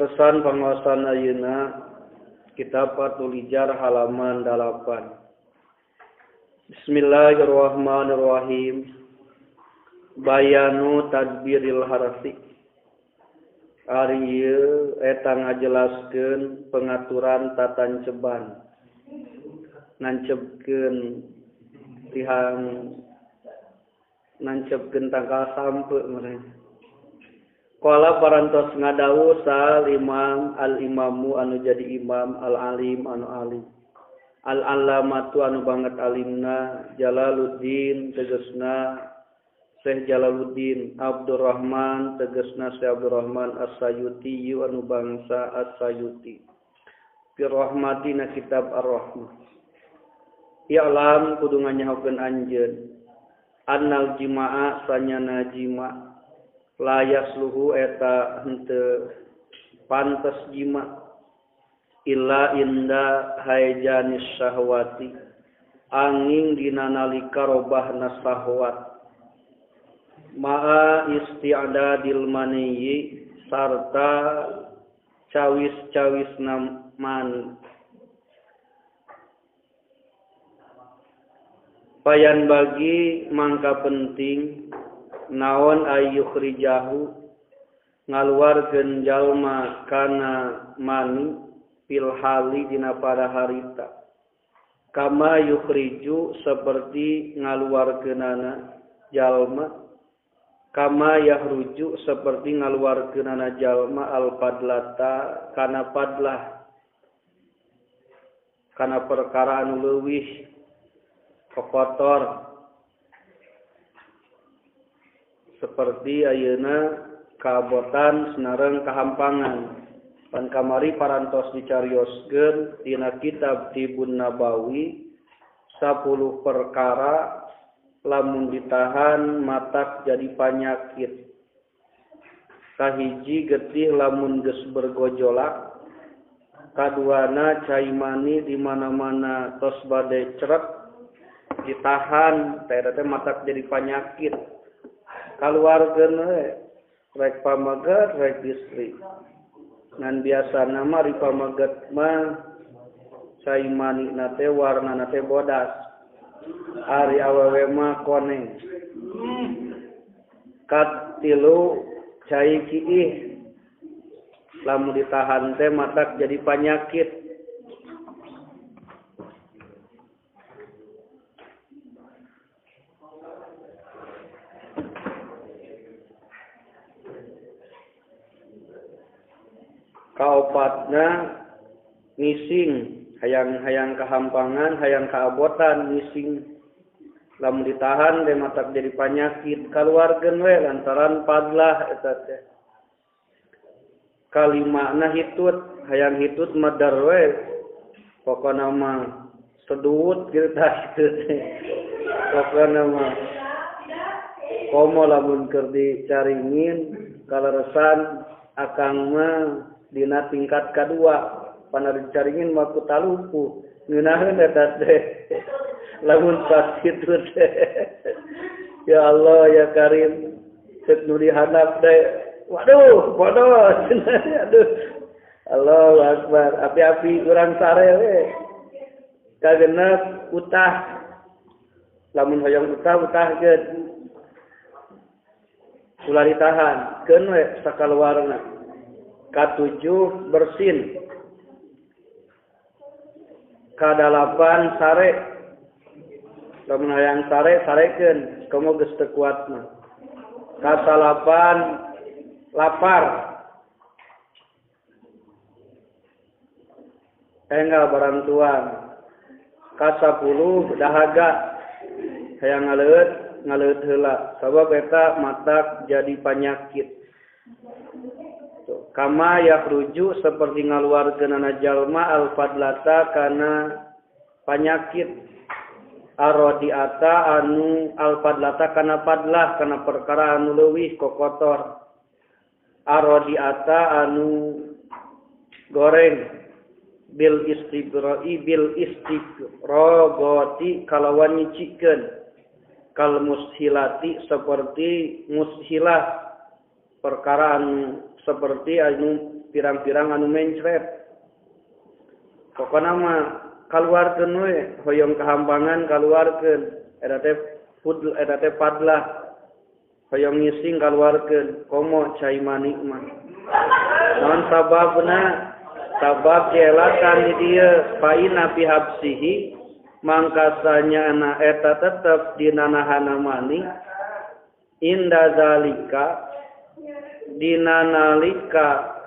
Terusan penguasaan ayeuna kitab Fathul Hijar halaman 8. Bismillahirrahmanirrahim. Bayanu tadbiril harfi. Ari ieu eta ngajelaskeun pengaturan tatanceban. Nancepkeun tangkal sampeu meureun. Qala parantos ngadawu sal imam al-imamu anu jadi imam al-alim anu alim. Al-allamatu anu banget alimna Jalaluddin tegasna Syekh Jalaluddin Abdurrahman tegasna Syekh Abdurrahman As-Sayuti anu bangsa As-Sayuti. Fi rahmatina kitab Ar-Rahmah. I'lam kudu nganyahokeun anjeun annal jima'a sanyana jima' la yasluhu eta henteu pantes jima illa inda haijanis syahwati angin dina nalika robahna syahwat ma'a isti'dadil maniyyi sarta cawis-cawisna mani. Payan bagi mangka penting naon ayyukhrijahu ngaluarkeun jalma kana mani fil hali dina pada harita kama yukhriju seperti ngaluarkeunana jalma kama yahruju seperti ngaluarkeunana jalma al padlata kana padlah kana perkara anu leuwih kotor seperti ayeuna kaabotan senareng kahampangan. Pan kamari parantos dicarioskeun dina kitab Tibun Nabawi 10 perkara lamun ditahan matak jadi panyakit. Kahiji getih lamun geus bergojolak. Kaduana cai mani di mana-mana tos bade ceret ditahan teh matak jadi penyakit. Kaluargeun we rek pamagat rek istri. Ngan biasa nama ri pamagat mah cai mani na teh warna teh bodas. Ari awewe mah koneng. Katilu cai kiih. Lamun ditahan teh matak jadi penyakit. Kaopatna ngising hayang kahampangan hayang kaabotan ngising lamun ditahan teh matak jadi penyakit kaluargeun we lantaran padlah eta teh kalimana hitut hayang hitut madar we pokona mah sedut kieu tah kitu teh pokona mah komo lamun keur dicaringin kaleresan akang mah dina tingkat kedua pana dicaringin mah ku talupu ngeunaheun eta teh lamun pas kitu teh ya Allah ya Karim ceuk nu dihandap teh waduh bodoh aduh Allahu Akbar api-api urang sare we kagenep utah lamun hoyong utah geus ulah ditahan keun we sakaluarna. Katujuh bersin. Kadalapan sare. Lamun hayang sarekeun komo geus teu kuatna. Kasalapan lapar. Enggal barantuan. Kasapuluh dahaga. Hayang ngaleut heula. Sabab eta matak jadi penyakit. Kama yakhruju seperti ngaluarkeunana jalma al-fadlata kana panyakit arodiata anu al-fadlata kana padlah kana perkara anu leuwih kokotor arodiata anu goreng bil istiqrogoti kalawan nyicikeun kal mushilati seperti mushilah perkara anu seperti anu pirang-pirang anu mencret. Pokona mah kaluarkeun we hoyong kahampangan kaluarkeun eta teh padlah hoyong ngising kaluarkeun komo cai manik mah. Naon sabab dielatan di dieu paina fi habsihi mangkasanya na eta tetep dinanahana manik inda zalika dina nalika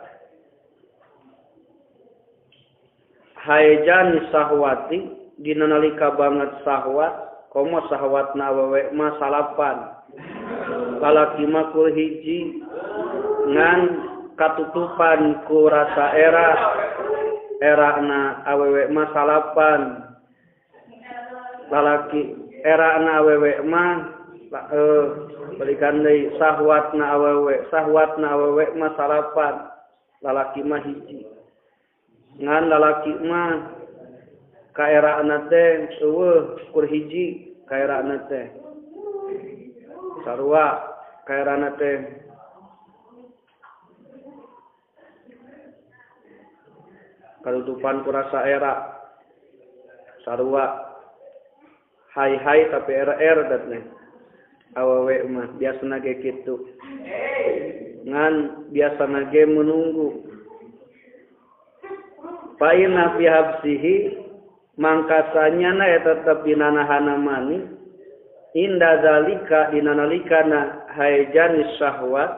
haejan sahwati dina nalika banget sahwat komo sahwatna awewe mah salapan lalaki mah kul hiji ngan katutupan ku rasa erana awewe mah salapan lalaki erana awewe mah balikan deui sahwatna awewe mah salapan lalaki mah hiji ngan lalaki mah kaeraana teh eueuh kur hiji kaeraana teh sarua kaeraana teh kalutupan ku rasa era sarua hai tapi era datna awewe mah biasana ge kitu ngan biasana ge menunggu paina fi habsihi mangkasanya na tetep dinanahana mani inda zalika dinanalikana haejanis syahwat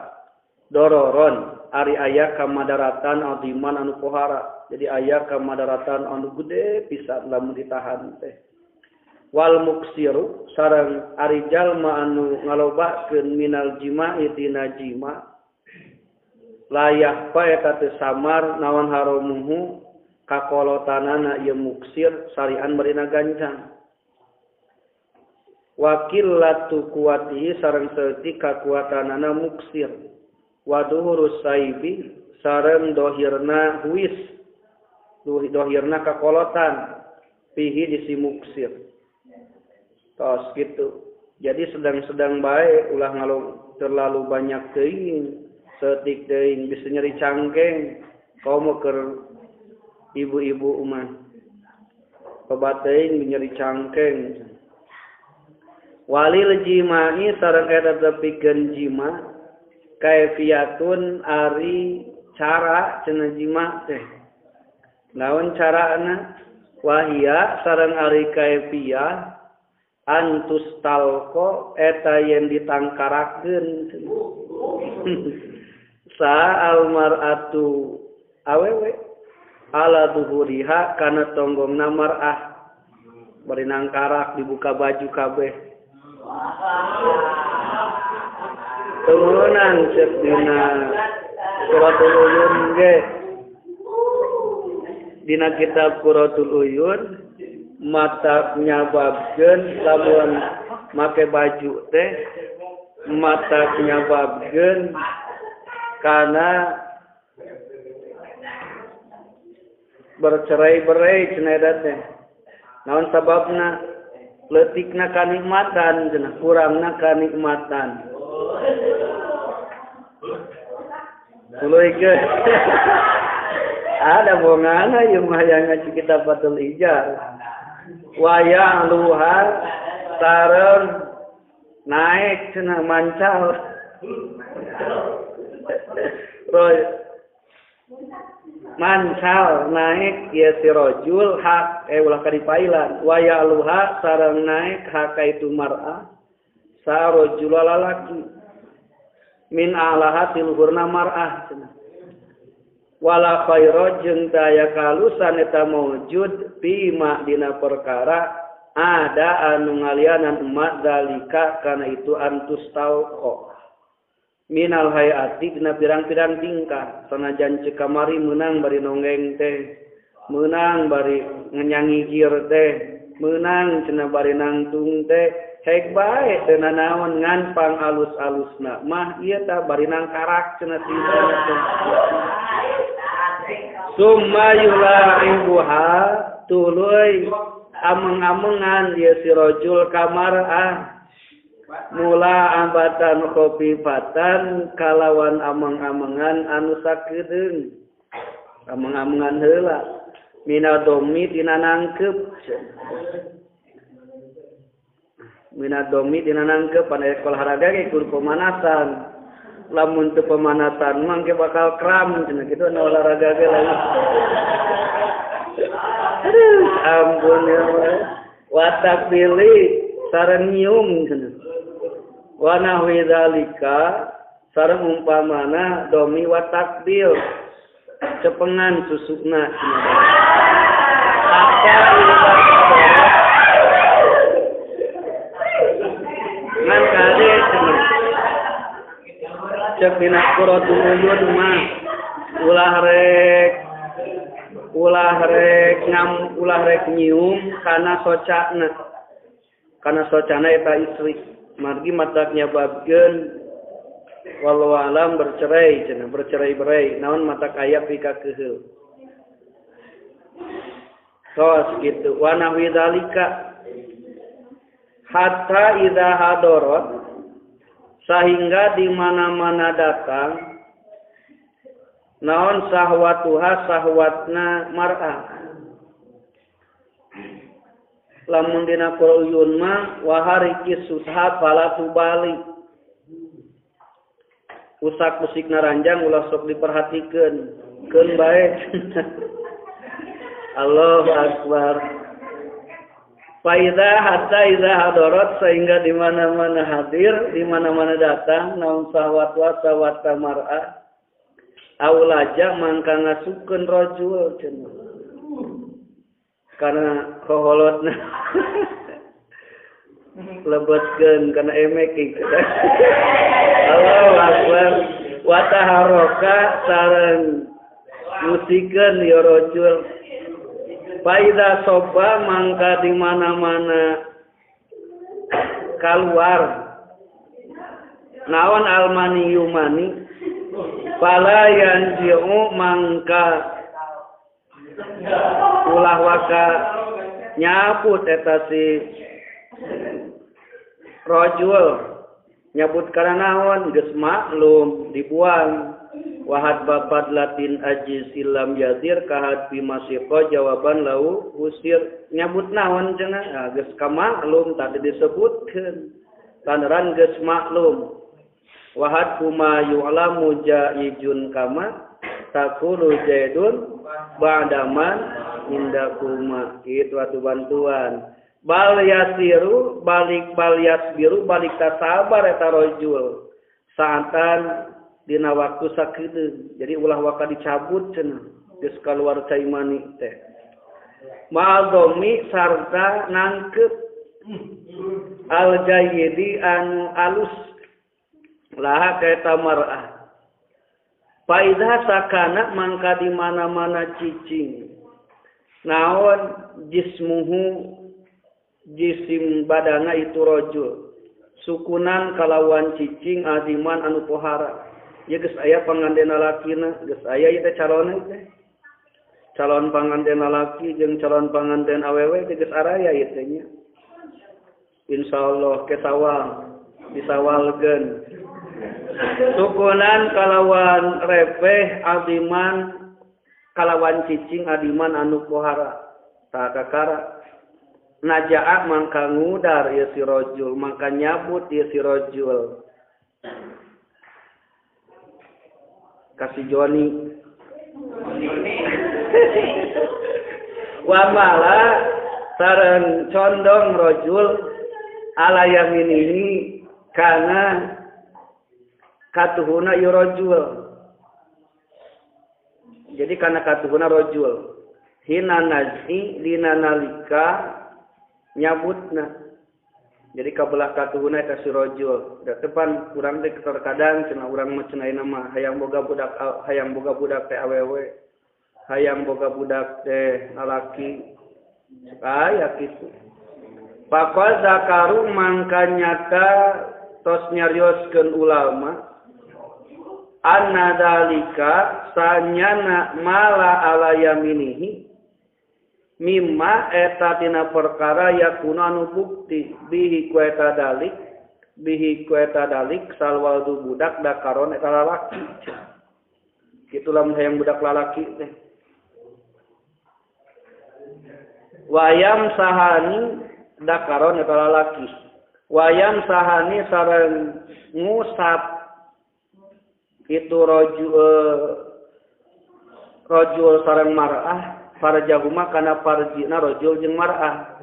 dororon ari aya kamadaratan adiman anu pohara jadi aya kamadaratan anu gede pisan lamun ditahan teh wal muksiru sareng ari jalma anu ngalobakeun minal jima'i tina jima layah pa eta teu samar naon haramuhu kakolotanana ieu muksir sarian marina gancang wakillatu kuwatihi sareng seutik kakuatanana muksir waduhurus saibi sareng dohirna huis dohirna kakolotan pihi di si muksir tos gitu jadi sedang-sedang baik ulah terlalu banyak teuing seutik teuing bisa nyeri cangkeng komo keur ibu-ibu umah loba teuing nyeri cangkeng walil jima'i sareng eta tepikeun jima kaifiyatun ari cara cenah jima teh naon carana wahia sareng ari kaifiyah antus talko eta yen ditangkarakeun sa almaratu awewe ala duhuriha kana tonggongna mar'ah bari nangkarak dibuka baju kabeh tumunan cek dina Quratul Uyun ge dina kitab Quratul Uyun mata nyababkeun lamun make baju teh mata nyababkeun kana bercerai-berai cenah eta teh naon sababna leutikna kanikmatan cenah kurangna kanikmatan tuluikeun ada bongana ieu mah yang ngaji kitab Fathul Ijar wayang luhar sareng naik cenah mancal roy mancal naik ya si rojul hak ulah kadipailan waya luha sareng naik hak itu mar'ah sa rojul lalaki min alahatil luhurna mar'ah wala khaira jeung daya kalusan eta maujud bima dina perkara ada anu ngalianan emak dalika kana itu antus tauqo minal hayati dina pirang-pirang tingkah sanajan ceuk kamari meunang bari nonggeng teh meunang bari nganyangigir teh meunang cenah bari nangtung teh hek bae teu nanaon ngan pang alus-alusna mah ieu tah bari nangkarak cenah singkana teh summa yula'ibuha tuluy ameng-amengan dia si rojul kamar mula ambatan khofifatan kalawan ameng-amengan anu sakedeung ameng-amengan heula minadomi tina nangkep minadomi tina nangkep pan olahraga ge kudu pemanasan lamun teu pemanasan mah ge bakal kram cenah kitu olahraga ge lain aduh ampun ya watak pilih sareng nyium cenah wa nahwi zalika sareng umpamana domi wa takbil cepengan susukna ngan kade cenah cek dina quratul uyun mah ulah rek nyium kana socana eta istri margi mataknya babkeun walau alam bercerai-berai naon matak aya pika keheul tos gitu wa nahwi zalika hatta idza hadarat sehingga di mana-mana datang naon sahwatna mar'ah lamun dina qur'an mah wa hariki sutha fala tubali usak musikna ranjang ulah sok diperhatikeun keun bae Allahu akbar faida hatta idza hadarat sehingga di mana-mana hadir di mana-mana datang naon sahwat mar'ah aulaja mangka ngasukeun rajul cenah karena koholotna lebetkeun kana emek kitu Allahu akbar wa taharaka sareng musikeun ya rajul faida soba mangka di mana-mana keluar naon almani yumani fala yanji'u mangka ulah waka nyabut eta si rajul nyabut kana naon geus maklum dibuang wahad babad latin ajiz ilam yazir kahad bimasiqa jawaban lau usir nyabut naon cenah geus kamaklum tadi disebutkeun lantaran geus maklum wahad kuma yu'lamu jaijun kama takulu jaidun ba'daman indakuma itu atuh bantuan bal yasiru balik tasabar eta rajul saatan dina waktu sakideung jadi ulah waka dicabut cenah geus kaluar cai mani teh ma'adhomi sarta nangkep al jayyidi anu alus laha kaita mar'ah faidha sakana mangka di mana-mana cicing naon jismuhu jisim badana itu rajul sukunan kalawan cicing aziman anu pohara ya geus aya pangandena lakina geus aya ieu teh calon teh calon pangandena laki jeung calon panganten awewe teh geus araya ieu teh nya insyaallah kesawal disawalkeun sukunan kalawan repeh aziman kalawan cicing adiman anu pohara tak kakara najaa mangka ngudar ya si rajul mangka nyabut ya si rajul kasih Joni wa mala sareng condong rajul ala yaminihi kana katuhuna yu rajul jadi kana katuhuna rajul hina nazi dina nalika nyabutna jadi kabelah katuhuna eta si rajul da depan urang teh terkadang cenah urang mah cenah mah hayang boga budak teh awewe hayang boga budak teh lalaki aya kitu Pakal zakaru mangka nyata tos nyarioskeun ulama anna dalika sanyana mala ala yaminihi mimma eta tina perkara yakuna anu bukti bihi ku eta dalik salwaldu budak dakaron eta lalaki kitu lamun hayang budak lalaki teh Wayam sahani dakaron eta lalaki. Wayam sahani sareng ngusap itu rajul sareng mar'ah farjahuma kana farjina rajul jeung mar'ah.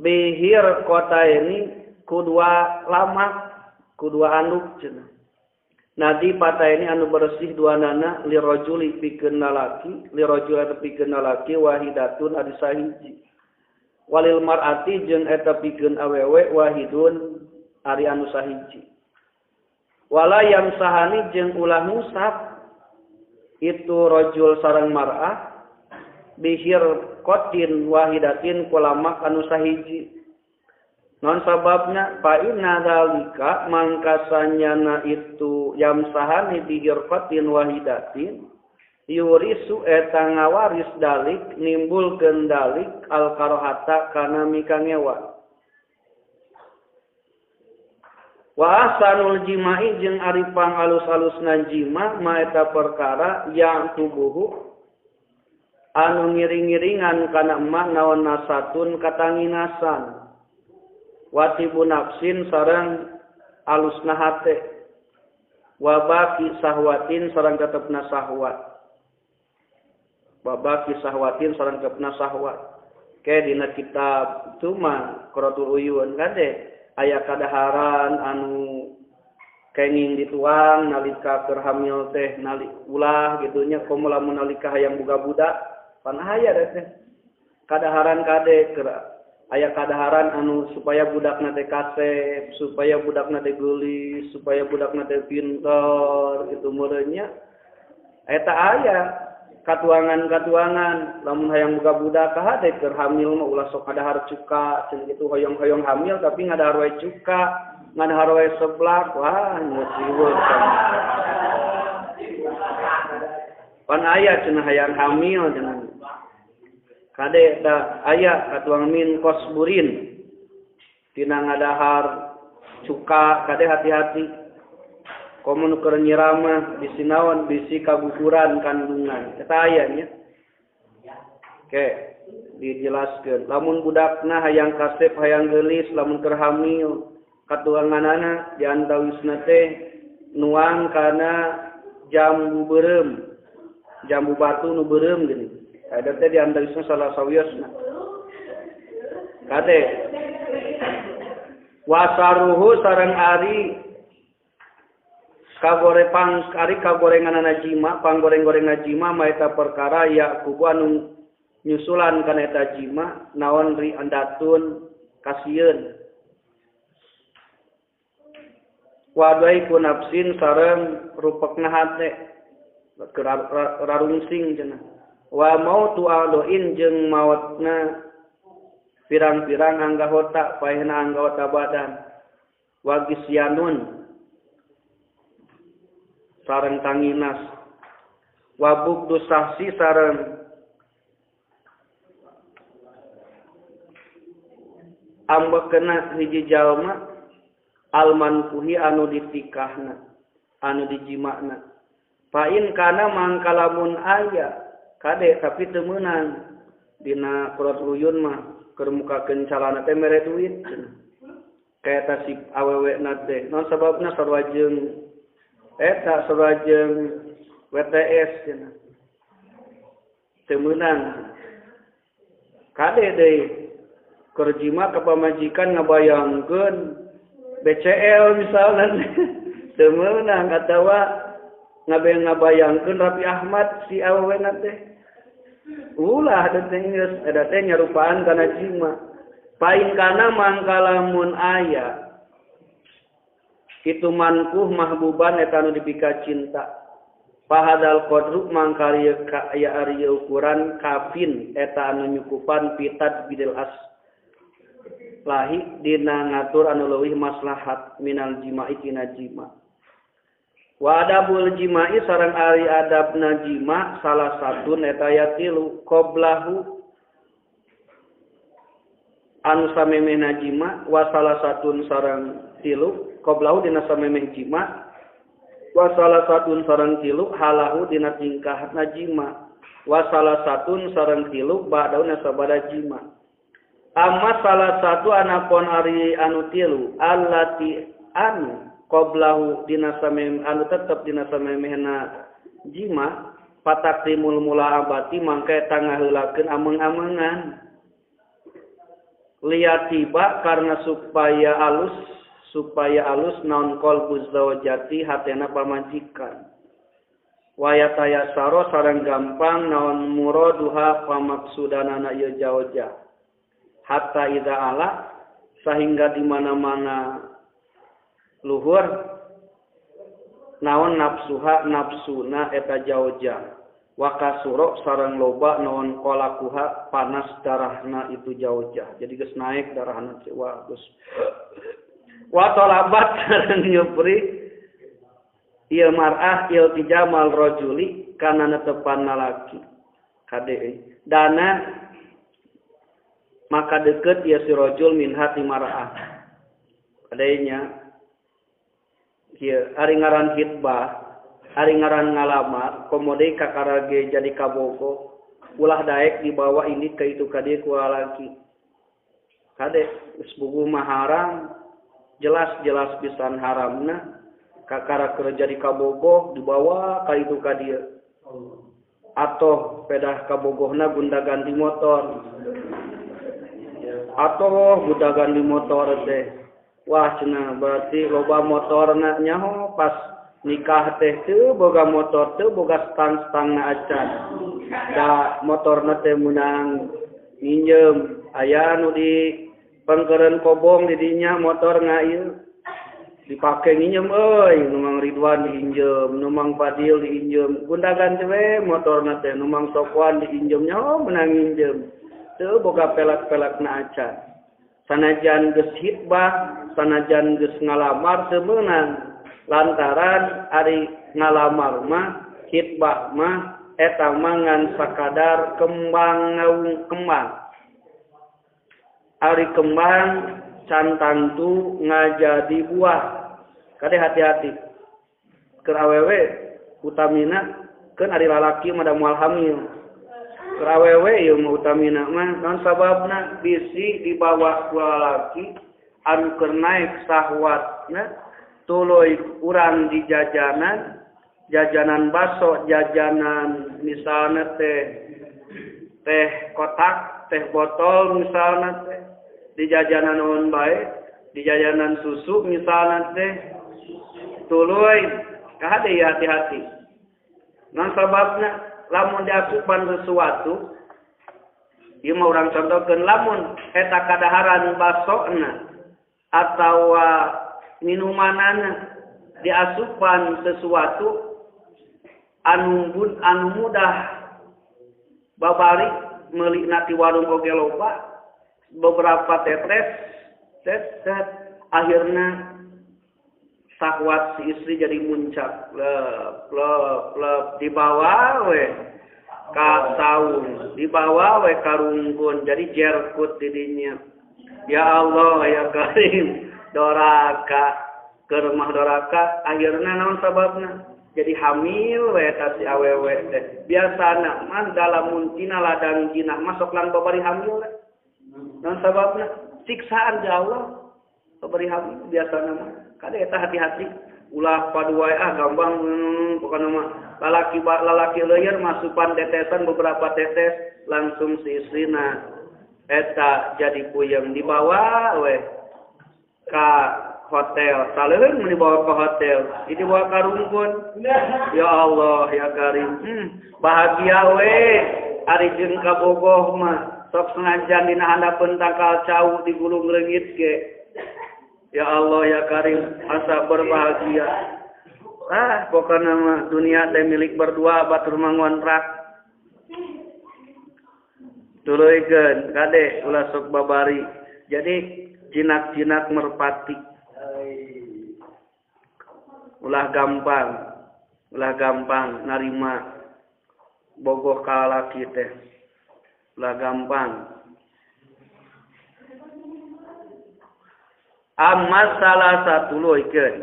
Bihir kota ini kudua lamak kudua anduk cenah. Nadi pata ini anu bersih dua nana li rajuli pikeun lalaki li rajul eta pikeun lalaki wahidatun adi sahiji. Walil mar'ati jeung eta pikeun awewe wahidun ari anu sahiji. Wala yamsahani jeung ulah ngusap itu rajul sareng mar'ah bihir kotin wahidatin kulamak anu sahiji. Non sababna fa inna dzalika mangkasanyana itu yamsahani bihir kotin wahidatin yurisu eta ngawaris dalik nimbulkeun dalik al karohata kana mikangewa. Wa ahsanul jima'i jeung ari pangalus-alusna jima ma eta perkara yang tubuhu anu ngiring-ngiringan kana emak naon nasatun katanginasan. Watibu nafsin sareng alusna hate. Wabaki sahwatin sareng tetepna sahwat. Wabaki sahwatin sareng tetepna sahwat. Ke dina kitab itu mah Quratul Uyun kade aya kadaharan anu kenging dituang nalika keur hamil teh nalik ulah gitu nya komo lamun nalika hayang boga budak pan aya teh kadaharan kade keur aya kadaharan anu supaya budakna teh kasep supaya budakna teh geulis supaya budakna teh pinter gitu meureunnya eta aya katuangan lamun hayang boga budak hade keur hamil mah ulah sok kadahar cuka cenah kitu hoyong-hoyong hamil tapi ngadahar wae cuka ngadahar wae seblak wah musiweuh pan aya cenah hayang hamil cenah kade da aya katuang min kosburin tina ngadahar cuka kade hati-hati komun keur nyiramah bisi naon bisi kaguguran kandungan eta aya nya oke dijelaskeun lamun budakna hayang kasep hayang geulis lamun keur hamil katuanganana diantawisna teh nuang kana jambu beureum jambu batu nu beureum geuning ada teh diantawisna salah sawiosna kade wasaruhu sareng ari kagorengan najima panggoreng-goreng najima ma eta perkara ya kubu anu nyusulan kana eta jima naon ri andatun kasieun wadai ku nafsin sareng rupekna hate rarungsing cenah wa mautu adoin jeung mautna pirang-pirang anggota paehna anggota badan wa gisyanun sareng tanginas wabuk dosahsi sareng ambekna hiji jalma almankuhi anu ditikahna anu dijimakna pain kana mangkalamun aya kade tapi teu meunang dina Quratul Uyun mah keur mukakeun calana teh mere duit kaeta si awewena teh naon sababna sarua jeung eta sarajeng WTS cenah teu meunang kade deui keur jima ka pamajikan ngabayangkeun BCL misalna teu meunang atawa ngabayangkeun Rapi Ahmad si awewena teh ulah teh geus ada teh nyarupaan kana jima pain kana mangkalamun aya kitu mankuh mahbuban eta anu dipika cinta fahadal qadru mangkari aya ari ukuran kafin eta anu nyukupan pitat bidil as lahi dina ngatur anu leuwih maslahat minal jima'i tina jima wa adabul jima'i sareng ari adabna jima salah satun eta yatilu qablahu anu samemehna jima wa salah satun sareng tilu qablahu dina samemeh jima wa salah satun sareng tilu halahu dina tingkahna jima wa salah satun sareng tilu ba'dauna sabada jima. Amma salah satu anapun ari anu tilu allati anu qablahu dina samem anu tetep dina samemehna jima patakrimul mula abati mangke tangah heulakeun ameng-amengan liat tiba karena supaya alus naon qalbu zawjati hatena pamajikan wayataya saro sareng gampang naon muraduha pamaksudanana ieu jauja hatta idza ala sehingga di mana-mana luhur naon nafsuna eta jauja wa kasuro sareng loba naon qolakuha panas darahna itu jauja jadi geus naik darahna wah geus wa talabat sareng nyupri ieu mar'ah iltijamal rajuli kana netepan lalaki kade dana maka deket ya si rajul min hati mar'ah kadenya kieu ari ngaran hitbah ari ngaran ngalamar komode kakarage jadi kabogo ulah daek dibawa ini ke itu kade ku lalaki kade geus buku mah haram jelas pisan haramna kakara keur jadi kabogoh dibawa ka itu ka dieu atoh pedah kabogohna gunda ganti motor atoh gunda ganti motor teh wah cenah berarti loba motorna nyaho pas nikah teh teu boga motor teu boga stang-stangna acan da motorna teh meunang minjem aya nu di pangkeureun kobong di dinya motor ngaieu dipake nginjem euy nu Mang Ridwan diinjem nu Mang Fadil diinjem gundagan we motorna teh nu Mang Sokwan diinjem nyaho meunang nginjem teu boga pelak-pelakna acan sanajan geus hitbah sanajan geus ngalamar teu meunang lantaran ari ngalamar mah hitbah mah eta mangan sakadar kembang ari kembang cantang tu ngajadi buah kade hati-hati keur awewe utamina keun ari lalaki mah da moal hamil keur awewe ieu mah utamina mah naon sababna bisi dibawa ku lalaki anu keur naik sahwatna tuluy urang di jajanan baso jajanan misalna teh kotak teh botol misalna teh di jajanan naon bae di jajanan susu misalna teh tuluy kahade hati-hati naon sababna lamun diasupan sesuatu ieu mah urang contohkeun lamun eta kadaharan basona atawa minumanana diasupan sesuatu anu mudah babari meuli na ti warung oge loba beberapa tetes akhirna sahwat si istri jadi muncak lep dibawa we ka saung dibawa we ka rungkun jadi jerkut di dinya ya Allah ya Karim doraka ke rumah doraka akhirna naon sababna jadi hamil we ta si awewe teh biasana mah dalamun tina ladang jinah masuk lang babari hamil naon sababna siksaan ja Allah babari hamil biasana mah kade eta hati-hati ulah paduai gampang pokona mah lalaki leuyeur masupan tetesan beberapa tetes langsung si istrina eta jadi puyeng dibawa we ka hotel saleureun dibawa ke hotel dibawa ka rungkun ya Allah ya Karim bahagia we ari jeung kabogoh mah sok sengajan dina handapeun tangkal cau di gulung reungit ge ya Allah ya Karim asa berbahagia pokona mah dunia teh milik berdua batur mangontrak tuluykeun kade ulah sok babari jadi jinak-jinak merpati ulah gampang narima bogoh ka lalaki teh ulah gampang amma salah satu loikeun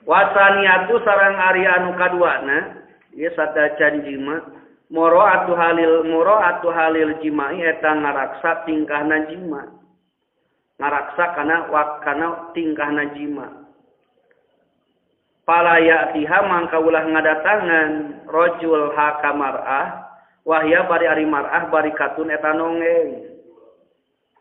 wasaniatu sareng ari anu kaduana ieu sadacan jima muraatu halil jimai eta ngaraksa tingkahna jima ngaraksa kana tingkahna jima palaya tiha mangka ulah ngadatangan rajul hakamarah wahya bari ari mar'ah bari katun eta nonggeng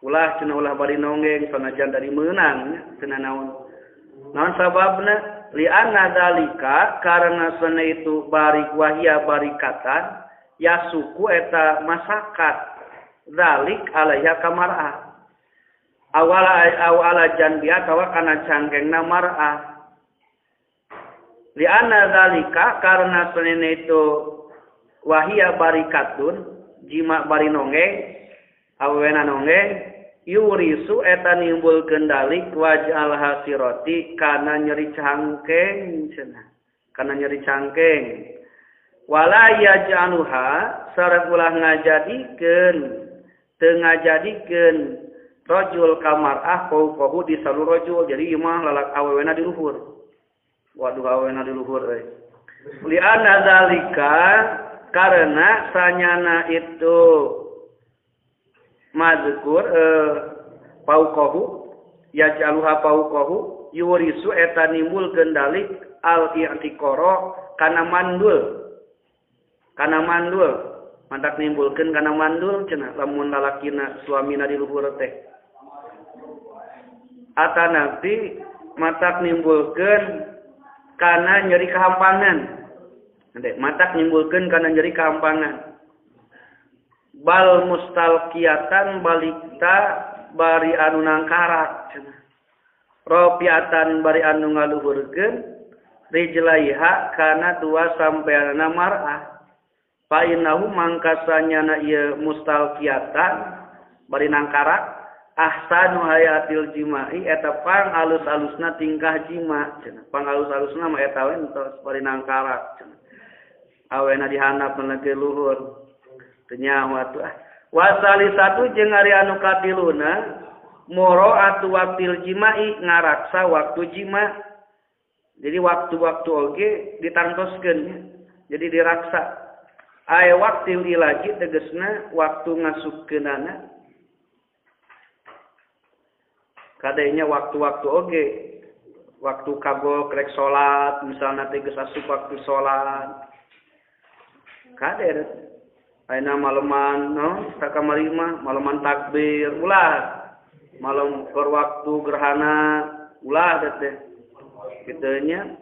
ulah cenah ulah bari nonggeng sanajan dari meunang cenah naon sababna li anna dzalika karena sana itu bari wahya bari katan ya suku eta masakat zalik alaiha kamar'ah awala janbia tawa kana cangkengna mar'ah li anna dzalika karena sana itu wahia barikatun jima bari nonggeng awena nonggeng yurisu eta nimbul kendalik wajal hasiroti kana nyeri cangkeng cenah kana nyeri cangkeng wala yaj'aluha sareng ulah ngajadikeun teu ngajadikeun rajul kamar'ah fauqahu di salu rajul jadi ieu mah lalak awewena di luhur waduh awewena di luhur euy li anna zalika karena sanyana itu mazkur pauqahu yaj'aluha pauqahu yurisu eta nimbul kendalik al-i'tiqara kana mandul mantak nimbulkeun kana mandul cenah lamun lalakina suamina di luhur teh atanapi matak nimbulkeun kana nyeri kahampangan matak nimbulkeun kana nyeri kahampangan bal mustalqiyatan balikta bari anu nangkarak cenah ropiatan bari anu ngaluhurkeun rijlaiha kana dua sampeana mar'ah fa innahu mangkasanyana ieu mustalqiyatan bari nangkarak ahsanu hayatil jima'i eta pang alus-alusna tingkah jima cenah pang alus-alusna mah eta we entos bari nangkarak cenah awena dihandap meuleukeun luhur teu nyawa tuh wasali satu jeung ari anu katiluna muraatu waktil jima'i ngaraksa waktu jima jadi waktu-waktu oge ditantoskeun jadi diraksa aya waktil ilaji tegasna waktu ngasupkeunana kadenya waktu-waktu oge waktu kabul krek salat misalna teh geus asup waktu salat kader ayeuna maleman sakamari mah maleman takbir ulah malam keur waktu gerhana ulah teh kitu nya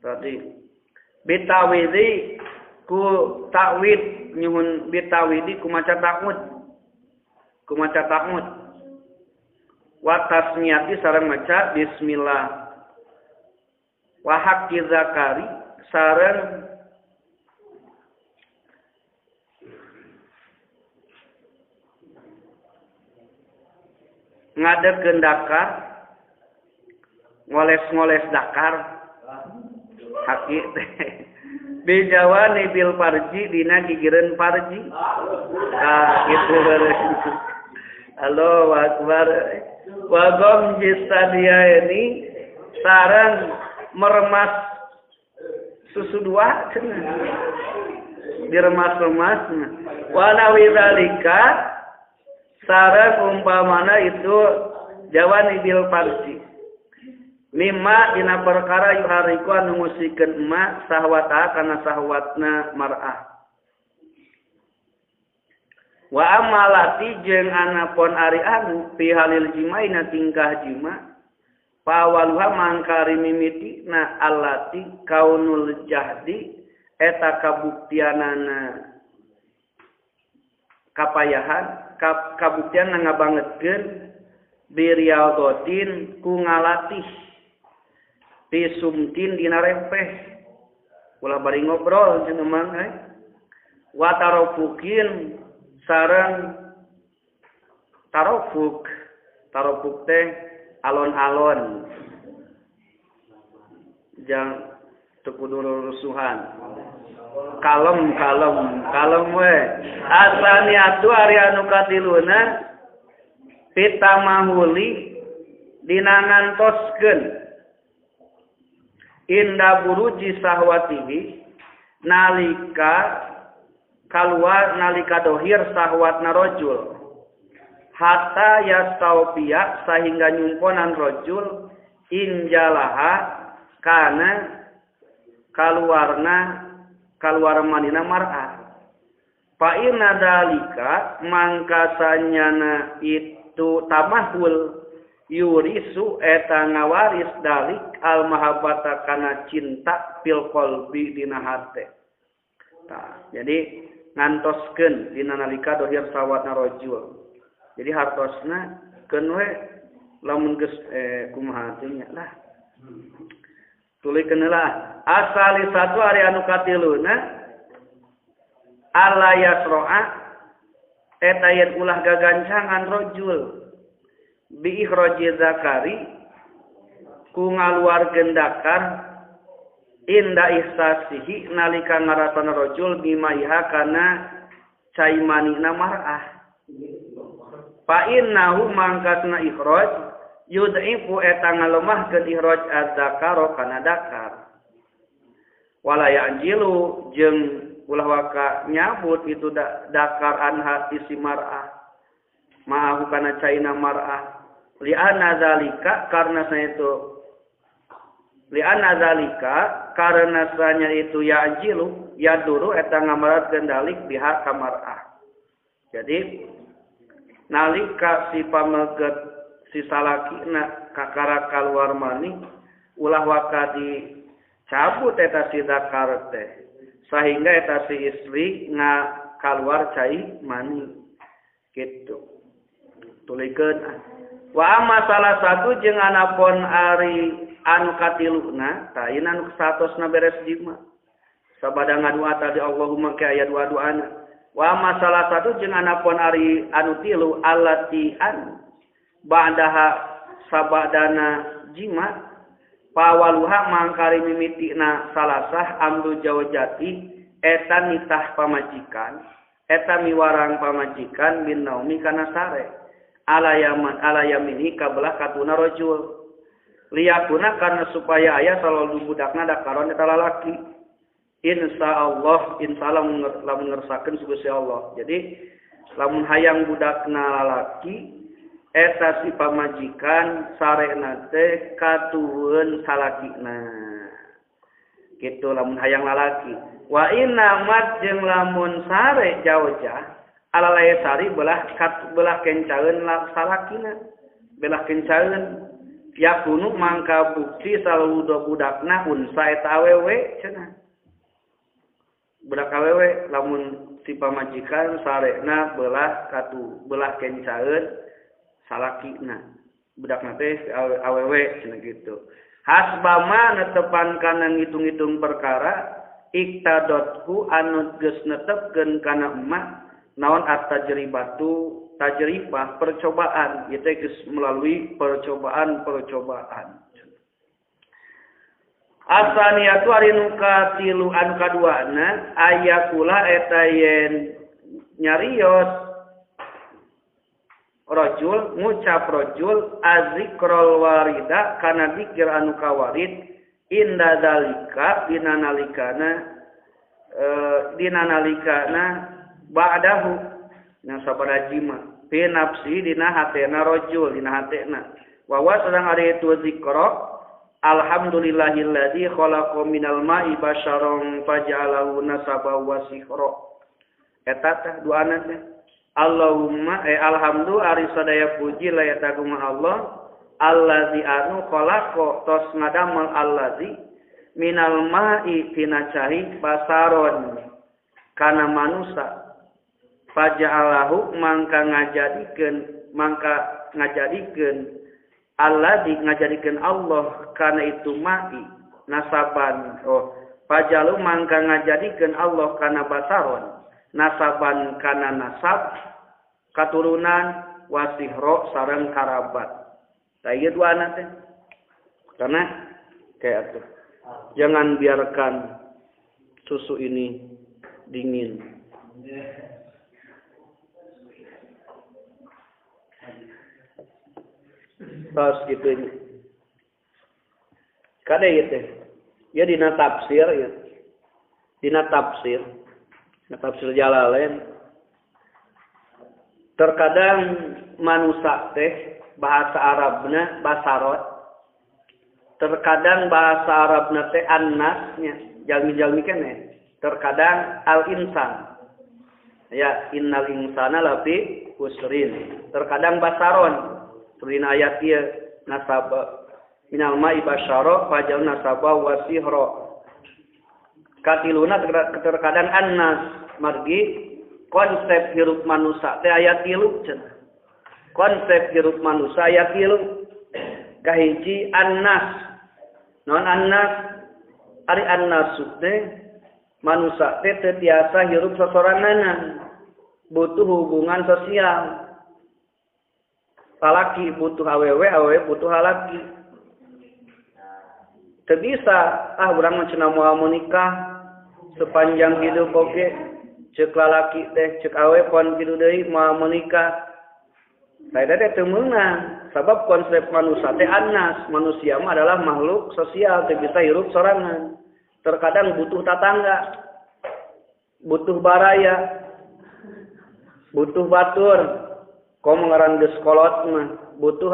tadi bitawidi ku takwid nyuhun bitawidi ku maca takwid wa tasmiyati sareng maca bismillah wa haqqi zakari sareng ngadekeun dakar ngoles-ngoles dakar haki teh bijawani bil farji dina gigireun farji kitu beres Allahu akbar wa gom jisadia ini sareng meremas susu dua cenah diremas-remas wa nawi zalika sareng umpamana itu jawani bil farji mimma dina perkara yuhariku anu ngusikeun emak sahwata kana sahwatna mar'ah wa amalati jeung anapun ari anu fi halil jimaina tingkah jima pawaluha mangkari mimitina allati kaunul jahdi eta kabuktianana kapayahan kabuktian ngabangetkeun biriaudotin ku ngalatih pisumtin dina rempeh ulah bari ngobrol jeung emang wa tarofukin sareng tarofuk teh alon-alon jang teu kudu rusuhan kalem we asaniatu ari anu katiluna pitamahuli dina ngantoskeun inda buruji sahwatihi nalika kaluar nalika dohir sahwatna rajul hatta yastawbiya sehingga nyumponan rajul injalaha kana kaluar manina mar'ah fa inna dalika mangkasanyana itu tamahul yurisu eta ngawaris dalik al mahabbata kana cinta fil qalbi dina hate. Tah, jadi ngantoskeun dina nalika dohir sawatna rajul. Jadi hartosna keun we lamun geus kumaha teh nya lah. Tulikeun lah asali satu ari anu katiluna ala yasro'a eta yen ulah gagancangan rajul bi ikhraji zakari ku ngaluarkeun dakar inda ihsasihi nalika ngarasana rajul bimaiha kana cai manina mar'ah fa innahu mangkasna ikhraj yud'ifu eta ngalemahkeun ikhraj az-zakaro kana dakar wala ya'jilu jeung ulah waka nyabut itu dakar anha isi mar'ah ma'ahu kana caina mar'ah li'anna zalika karena sanya itu ya'jilu yaduru eta ngamaratkeun dalik biha ka mar'ah. Jadi nalika si pameget si salakina kakara kaluar mani ulah waka dicabut eta si dakar teh sehingga eta si istri kaluar cai mani gitu. Tulikeun wa amma salah satu jeung anapun ari anu katiluna tah ieu anu satosna beres jima sabada ngadua tadi Allahumma ka aya dua-duana wa amma salah satu jeung anapun ari anu tilu allati an ba'daha sabadana jima pawaluha mangkari mimitina salasah amdu jawjati eta nitah pamajikan eta miwarang pamajikan bin naumi kana sare alayamini kabelah katuna rajul liyakuna karena supaya aya selalu budakna dakaron eta lalaki insyaallah lamun ngersakeun Gusti Allah. Jadi lamun hayang budakna lalaki eta si pamajikan sarena teh katuhun salakina kitu lamun hayang lalaki wa inna mat jeung lamun sare jawjah alalaya sari belah kencaeun salakina belah kencaeun yakunu mangka bukti saludo budakna unsa eta awewe cenah budak awewe lamun si pamajikan sarena belah kencaeun salakina budakna teh awewe cenah gitu hasbama netepan kana ngitung-ngitung perkara iktadotku anu geus netepkeun kana emak naon at-tajribatu tajribah percobaan ieu teh geus melalui percobaan asaniatu ari nu katilu anu kaduana ayakula eta yen nyarios rajul ngucap rajul azikrul warida kana zikir anu kawarid inda zalika dina nalikana ba'dahu yang sabada jima fi nafsi dina hatena rajul dina hatena wa sedang ari itu zikra alhamdulillahilladzi khalaqa minal ma'i basyaron faj'alahu nasaba wa sihra eta teh doana teh Allahumma alhamdu ari sadaya puji layata gumah Allah allazi anu khalaqa tos ngadamel allazi minal ma'i tina cai basaron kana manusa faja'alahu mangka ngajadikeun Allah kana itu ma'i nasaban fajalu mangka ngajadikeun Allah kana basaron nasaban kana nasab katurunan wasihro sareng karabat tah ieu duana teh karena kayak atuh jangan biarkan susu ini dingin pas gitu ini kada ieu teh Ya dina tafsir ya. Dina tafsir Jalalain. Terkadang manusia teh bahasa Arabna basarot. Terkadang bahasa Arabna teh annasnya, jalmi-jalmi keneh. Terkadang al-insan. Ya, innal insana lafi khusrin. Terkadang basaron. Turun ayat ieu nasaba minal ma'i basyara fajal nasaba wa sihra. Katiluna terkadang annas margi konsep hirup manusia teh aya 3 cenah. Konsep hirup manusia aya 3. Kahiji annas. Non annas ari annas teh manusia teh teu tiasa hirup sasorangan. Butuh hubungan sosial. Lalaki butuh awewe, awewe butuh lalaki. Teu bisa urang mah cenah moal menikah sepanjang hidup oge. Ceuk lalaki teh ceuk awewe pon kitu deui moal menikah. Saya teh teu meunang, sabab konsep manusia teh annas. Manusia mah adalah makhluk sosial, teu bisa hirup sorangan. Terkadang butuh tatangga, butuh baraya, butuh batur. Kau ngaran geus kolot mah butuh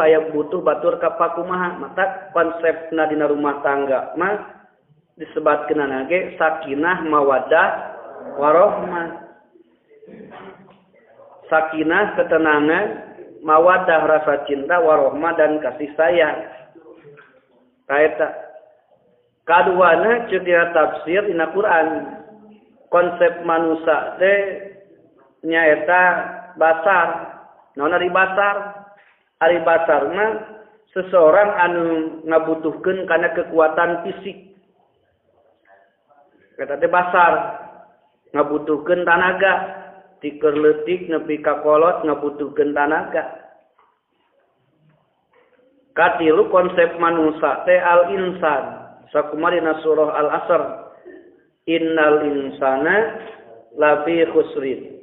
batur ka pakumaha. Mata konsepna dina rumah tangga mah disebutkeun ge sakinah mawaddah warahmah. Sakinah ketenangan, mawaddah rasa cinta, warahmah dan kasih sayang. Kaeta kaduana ceuk dina tafsir dina Quran. Konsep manusia teh nyaeta basar. Naon ari basar? Ari basar mah seseorang anu ngabutuhkeun kana kekuatan fisik. Kata teh basar ngabutuhkeun tanaga, ti keur leutik nepi ka kolot ngabutuhkeun tanaga. Katilu konsep manusia teh al-insan. Sakumarina surah Al-Asr. Innal insana lafi khusrin.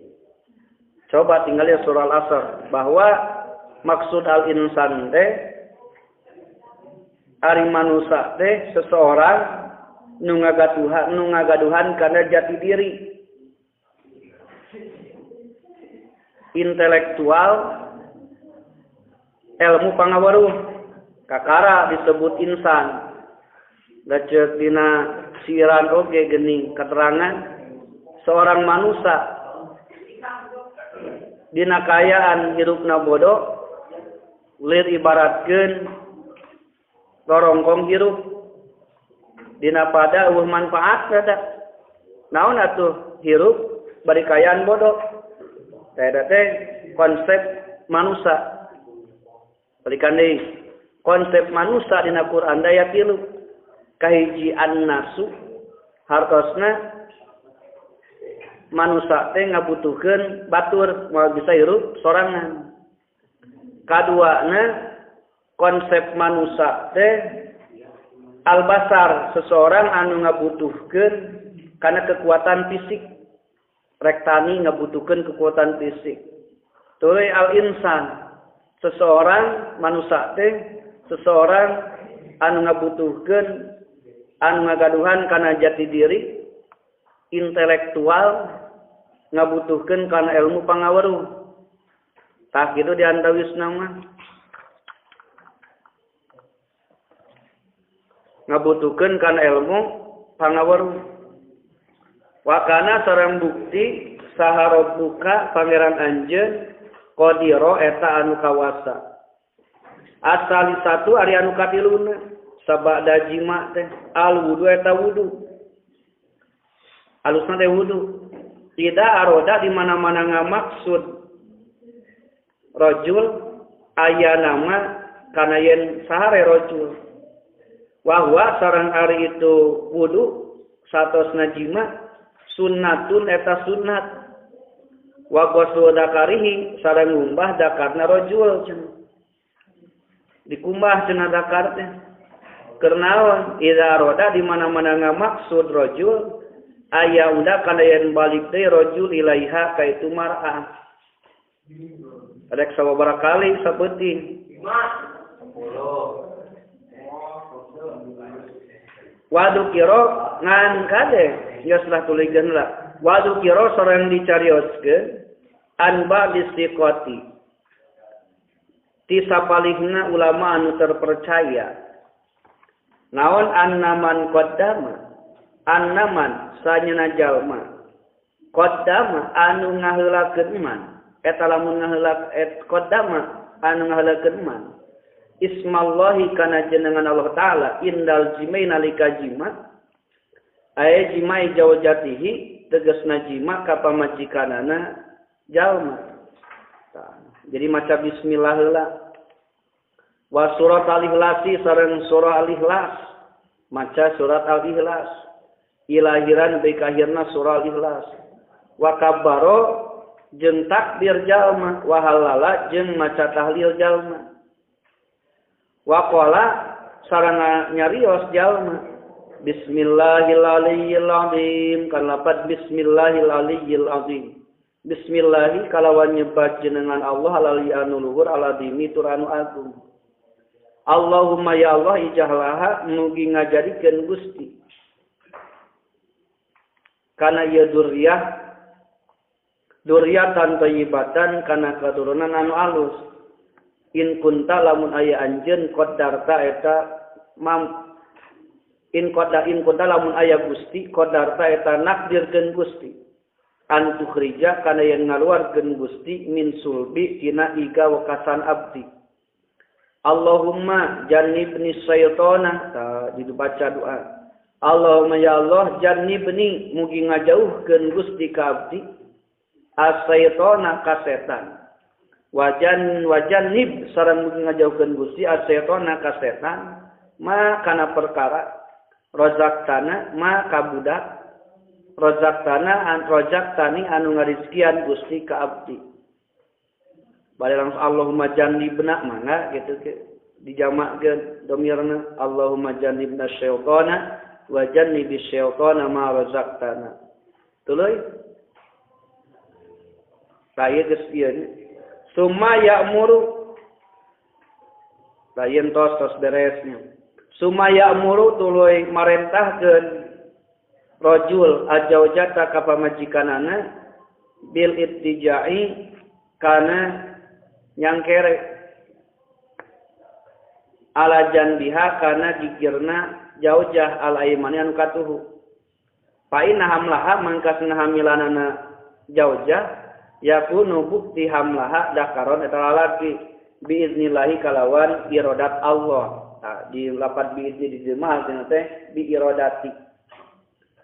Coba tinggal ya surah Al-Asr bahwa maksud al-insan teh ari manusia teh seseorang nu ngagaduhan kana jati diri. Intelektual, ilmu pangaweruh, kakara disebut insan. Daceuk dina siran oge geuning keterangan seorang manusia dina kayaan hirupna bodoh lir ibaratkeun rorongkong hirup dina pada eueuh manfaat eta. Naon atuh hirup bari kayaan bodoh? Eta teh konsep manusia. Balikan deui. Konsep manusia dina Quran aya 3. Kahiji an-nasu hartosna manusia teh ngabutuhkeun batur moal bisa hirup sorangan. Kaduana konsep manusia teh al-basar, seseorang anu ngabutuhkeun kana kekuatan fisik. Rektani ngabutuhkeun kekuatan fisik. Tuluy al-insan, seseorang manusia teh seseorang anu ngabutuhkeun anu ngagaduhan kana jati diri. Intelektual ngabutuhkeun kana ilmu pangaweruh. Tah kitu diantawisna mah. Ngabutuhkeun kana ilmu pangaweruh. Wa kana sareng bukti saha rabbuka pangeran anjeun qadira eta anu kawasa. Asal satu ari anu katiluna sabada jima teh al wudu eta wudu. Alusna teh wudu. Tidak aroda di mana-mana ngamaksud rajul aya nama kana yen sahare rajul. Wa huwa sareng ari itu wudu satosna jima sunnatun eta sunnat. Wa ghuslu dakarihi sareng ngumbah dakarna rajul cenah. Dikumbah cenah dakar teh. Kernaon idza aroda di mana-mana ngamaksud rajul aya unda kana yen balik teh rajul ilaiha ka itu mar'ah. Ada sababaraha kali saeuting. Wadukiro ngan kade geuslah tulikeun lah. Wadukiro sareng dicarioskeun anba bisiqati. Ti sapalihna ulama anu terpercaya. Naon annaman qaddama? Annaman sanyana jalma. Qaddama anu ngaheulakeun man. Eta lamun ngaheulak qaddama anu ngaheulakeun man. Ismallahi kana jenengan Allah taala indal jimai nalika jima. Aya jimai jawjatihi tegasna jima ka pamajikanana jalma. Jadi maca bismillah heula. Wa surat al-ikhlas sareng surah al-ikhlas. Maca surat al-ikhlas. Ilahiran baik akhirna surah al-ikhlas. Wa kabbaro jeung takbir jalma, wa halala jeung maca tahlil jalma. Wa qala sareng nyarios jalma. Bismillahil azim kan lapat bismillahil azim. Bismillahi kalawan nyebat jenengan Allah alali anu luhur aladimi tur anu agung. Allahumma ya Allah ijahlaha mugi ngajadikeun Gusti. Kana ieu duriyatan thayyibatan kana katurunan anu alus. In kunta lamun aya anjeun qadarta eta in kunta lamun aya Gusti qadarta eta nakdirkeun Gusti. Antu khrija kana yang ngaluarkeun Gusti min sulbi tina iga wakasan abdi. Allahumma jannibni syaitana dibaca doa. Allahumma ya Allah jannibni mugi ngajauhkeun Gusti ka abdi as-syaitana ka setan. Wajannib sareng mugi ngajauhkeun Gusti as-syaitana ka setan ma kana perkara rozaktana ma ka budak rojaktani anu ngarizkian Gusti ka abdi. Bade langsung Allahumma jannibna mangga gitu dijamakeun dhamirna Allahumma jannibna syaitana wa jannibish syaitana ma razaktana. Tuluy. Saya geus ieu. Summa ya'muru lain tos beresnya. Summa ya'muru tuluy marentahkeun rajul ajawjata ka pamajikanana bil ittijai kana nyangkere ala janbiha kana gigirna jaujah al aimani anu katuhu fa inna hamlaha mangkasna hamilanana jaujah yakunu bukti hamlaha dakaron eta lalaki biiznillahi kalawan iradat Allah. Di lapat biizni di jemaah teh bi iradati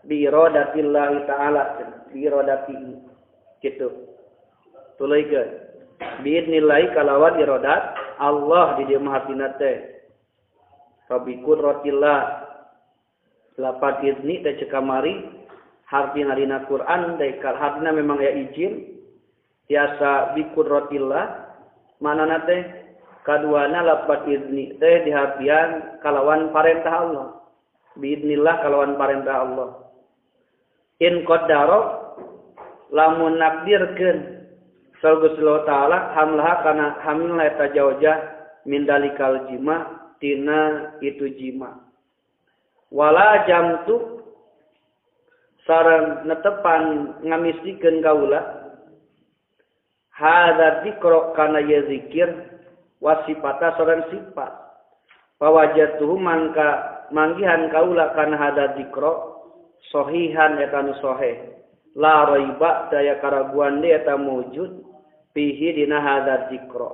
bi iradatillahi ta'ala bi iradati gitu tuluykeun biidnillahi kalawan iradat Allah di dieu mahatina teh fa bi qudratillah lapat izni teh cekamari hartina dina Quran teh hartina memang ya izin tiasa bi qudratillah manana teh kaduana lapat izni teh dihartian kalawan parentah Allah biidnillah kalawan parentah Allah. In qaddaro lamun nakdirkeun Gusti Allah taala hamlaha kana hamilna eta jaujah min dalikal jima tina itu jima. Wala jamtu sareng netepan ngamisikeun kaula hadza dzikra kana ya zikir wasifata sareng sifat. Pawajatuhu mangka manggihan kaula kana hadza dzikra sahihan eta nu sahih la raiba daya karaguan dia eta mujud fihi dina hadzal dzikra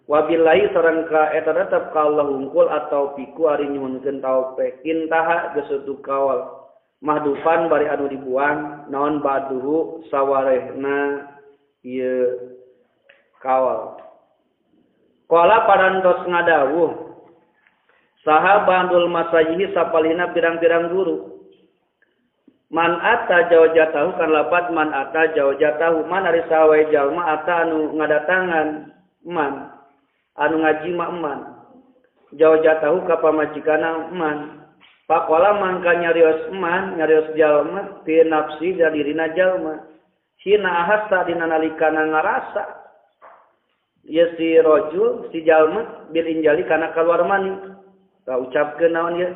wa billahi sareng ka eta tetep ka Allah hungkul atau piku ari nyuhunkeun taufik intaha geus kawal mahdufan bari anu dibuang naon baduhu sawarehna ieu kawal qala parantos ngadawuh sahabandul masayihi sapalina pirang-pirang guru. Man ata jawjatahu kan lapat man ata jawjatahu man ari sawe jalma ata anu ngadatangan man anu ngajima man jawjatahu ka pamajikana man Pakola mangka nyarios eman, nyarios jalma, fi nafsi jadirina jalma. Hina ahasa dina nalikana ngarasa. Ya si rojul, si jalma, bil injali kana keluar mani. Tak ucapkeun naon ya.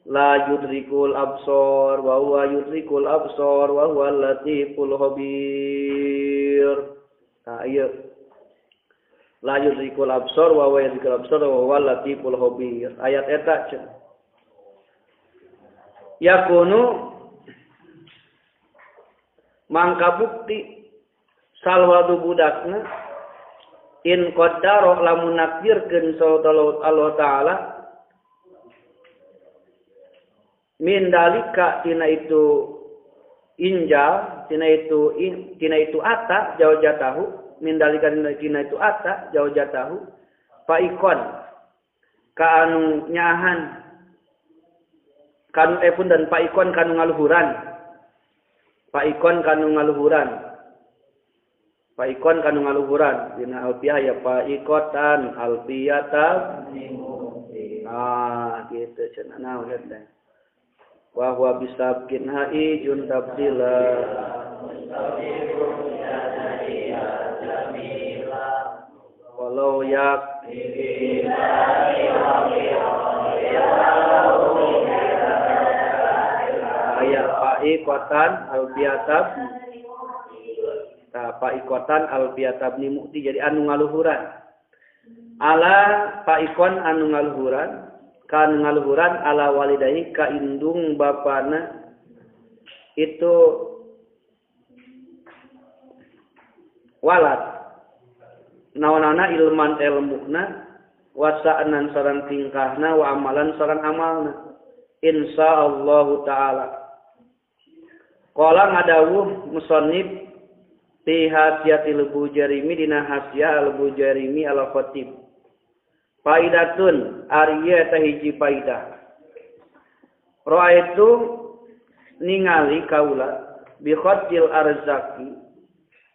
la yudrikul absor wa huwa yudrikul absor wa huwal latiful khabir. Nah, iya. La yudrikul absor wa huwa yudrikul absor wa huwal latiful khabir. Ayat eta cenah. Yakunu mangka bukti salwadu budakna in qaddara lamun nakdirkeun Allah taala min dalika tina itu injal tina itu ata jawjatahu min dalika tina itu ata jawjatahu faikon ka anu nyahan kan pun dan faikon kanu ngaluhuran Paikon kanu ngaluhuran dina alfiah ya paikotan alfiyatan gitu cenah naon eta wa huwa bisabkin haijun tabdila walau yak ayat paikotan alfiatab paikotan alfiatab ni mukti jadi anu ngaluhuran ala paikon anu ngaluhuran kan ngaluhuran ala walidayhi ka indung bapana itu walad naonana ilman ilmuna wasa'nan sareng tingkahna wa amalan sareng amalna insyaallah taala. Qala ngadawuh musannif fi hasiyatil bujarimi dina hasiyah al bujarimi al khatib. Faidatun ariya tahiji faidah. Ra'aitu ningali kaula bi khatil arzaki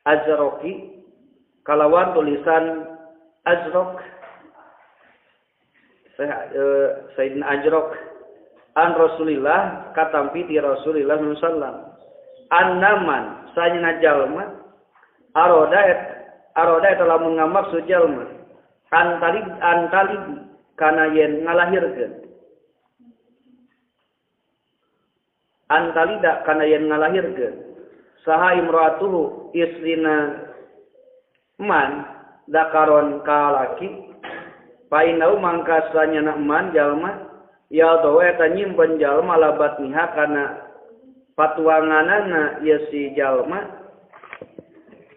azraqi kalawan tulisan azraq Sayyidina Ajraq an Rasulillah katampi di Rasulillah sallallahu alaihi wasallam annaman sayna jalma aroda telah mengamak jalma antali kana yen ngalahirkeun antalida kana yen ngalahirkeun saha imraatuhu istrina man dakaron kalaki painau mangkasanya man jalma ya dawe eta nyimpen jalma labat niha kana patuanganana ya si jalma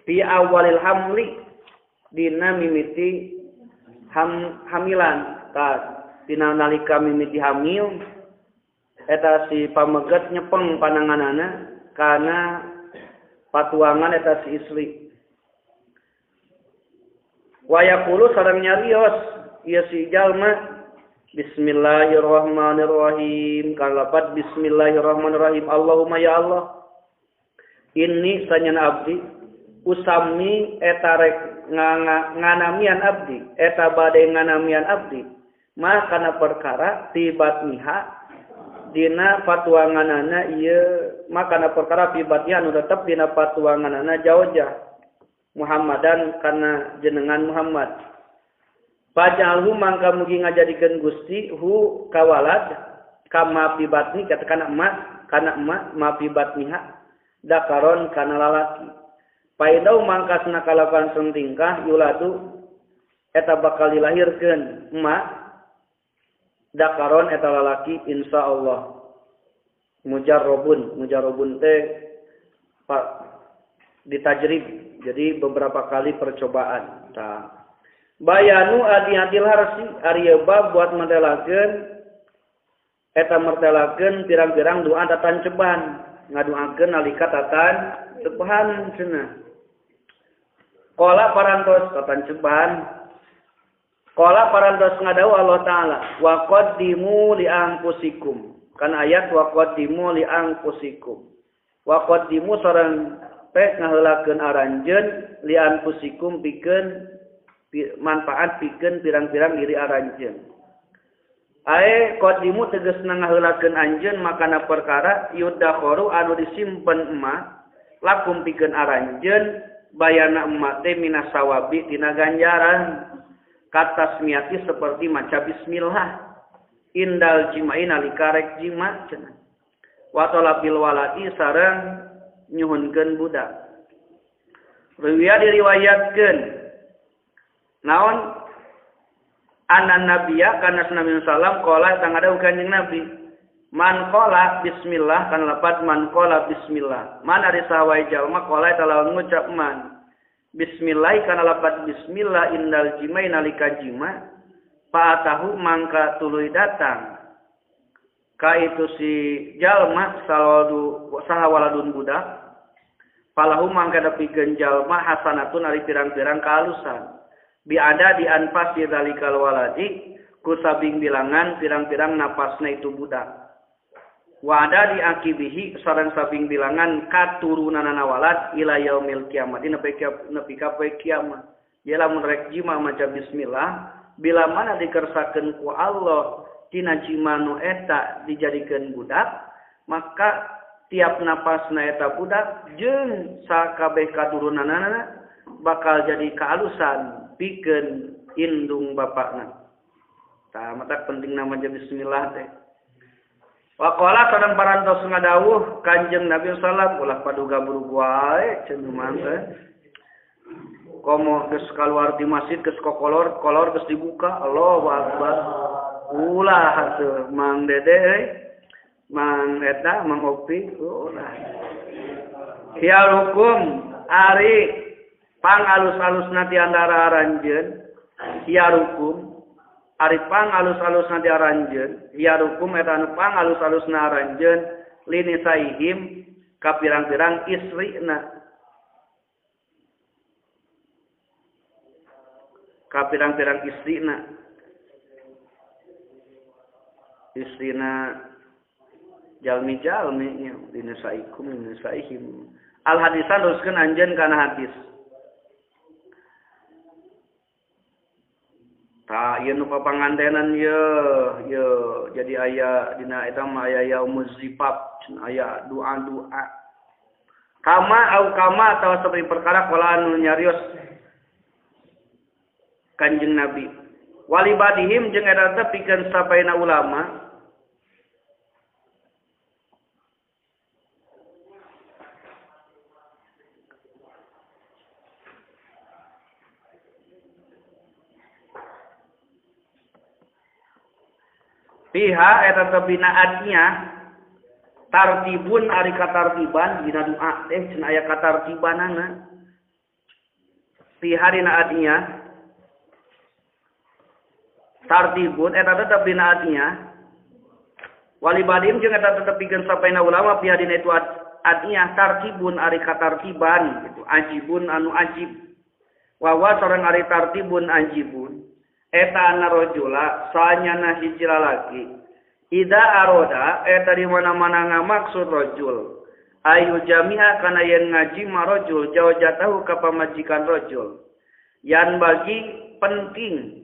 fi awalil hamli dina mimiti hamilan dina nalika mimiti hamil eta si pameget nyepeng pananganana kana patuangan eta si istri wayaqulu sareng nyarios ieu si jalma Bismillahirrahmanirrahim. Kalapat Bismillahirrahmanirrahim. Allahumma ya Allah. Inni sanyana abdi usami eta rek nganamian abdi, eta bade nganamian abdi. Ma kana perkara tibatniha dina patuanganana ieu makana perkara tibatnya anu tetep dina patuanganana jawjah Muhammadan kana jenengan Muhammad. Pajalhu mangka mugi ngajadikeun Gusti hu kawalad kama pibatni katakan emak kana emak ma pibatniha dakaron kana lalaki paidau mangka senakalapan sengtingkah yuladu eta bakal dilahirkeun emak dakaron eta lalaki insyaallah mujarrabun teh ditajrib jadi beberapa kali percobaan bayanu adi-adil harsi arieu bab buat mertelakeun eta mertelakeun pirang-pirang doa tatan ceban ngaduakeun nalika tatan ceban cenah qala parantos tatan ceban qala parantos ngadawu Allah taala wa qaddimu li anfusikum kan ayat wa qaddimu li anfusikum wa qaddimu sareng teh ngaheulakeun aranjeun li anfusikum pikeun manfaat pikeun pirang-pirang diri aranjeun. Ae qadimu tegasna ngaheulakeun anjeun makana perkara yudakhoru anu disimpen emak lakum pikeun aranjeun bayana emak teh minas sawabi tina ganjaran katasmiati seperti maca bismillah indal jimai nalika rek jima cenah. Wa talabil waladi sareng nyuhunkeun budak. Riwayat diriwayatkeun naon anan nabiya kana Nabi sallam qala tang ada kanjing Nabi man qala bismillah kana lapat man qala bismillah man ari sawai jalma qala talawan ngucap man bismillah kana lapat bismillah indal jimai nalika jima pa tahu mangka tuluy datang ka itu si jalma saladu saha waladun budak palahu mangka dapikeun jalma hasanatun ari pirang-pirang kahalusan bi ada di anfasi dalikal waladi ku sabing bilangan pirang-pirang napasna itu budak wa ada di akibihi sareng sabing bilangan katurunanana walad ila yaumil kiamat nepi ka poe kiamat ya lamun rek jima maca bismillah bila mana dikersakeun ku Allah tina jima nu eta dijadikeun budak maka tiap napasna eta budak jeung sakabeh katurunanana bakal jadi kehalusan pikeun indung bapakna. Tah mata penting nama bismillah teh. Wa qala sareng parantos ngadawuh Kanjeng Nabi sallallahu ulah paduga burug wae cenah mangga. Komo geus kaluar di masjid geus kolor geus dibuka Allahu akbar. Ulah hatuh Mang Dede Mang eta Mang Opi ulah. Hial hukum ari pang alus-alus nanti antara aranjeun hiarukum ari pang alus-alus nanti aranjeun hiarukum eta anu pang alus-alus na aranjeun lini saihim ka pirang-pirang istrina ka pirang-pirang istrina jalmi-jalmi nya lini saikum lini saihim al hadisan teruskeun anjeun kana hadis. Tah ieu nu papangantenan ye jadi aya dina eta mah aya yaumuz zifaf aya doa-doa kama atawa saperti perkara kala anu nyarios Kanjeng Nabi walibadihim jeung eta teh pikeun sapaina ulama piha eta tabina adnya tartibun ari katartiban dina doa teh cenah aya katartibanana piha dina adnya tartibun eta tetep dina adnya walibadim jeung eta tetep pikeun sapaina ulama piha dina itu adnya tartibun ari katartiban gitu ajibun anu ajib wa sareng ari tartibun ajibun eta anarojula sanyana hiji lalaki ida aroda eta di mana-mana ngamaksud rojul ayu jami'a kana yen ngaji marojul jauh jatahu ka pamajikan rojul yan bagi penting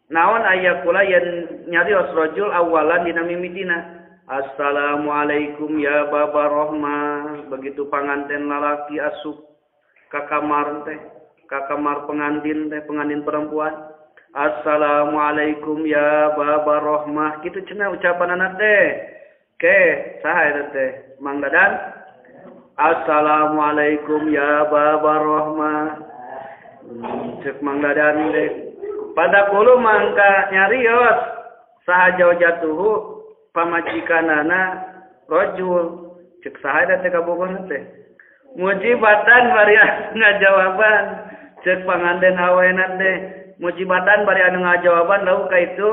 naon aya kula yen nyarios rojul awalan dina mimitina assalamualaikum ya baba rohmah begitu panganten lalaki asup ka kamar teh ka kamar pengantin teh pengantin perempuan assalamualaikum ya baba rohmah kitu cenah ucapanana teh ke saha eta teh Mang Dadan assalamualaikum ya baba rohmah cek Mang Dadan teh pada kulo mangka nyarios saha jatuhu pamajikanana rajul cek saha eta teh kabogona teh mujibatan bari ngajawaban cek panganten awenan teh mujibatan bari anu ngajawaban lahu ka itu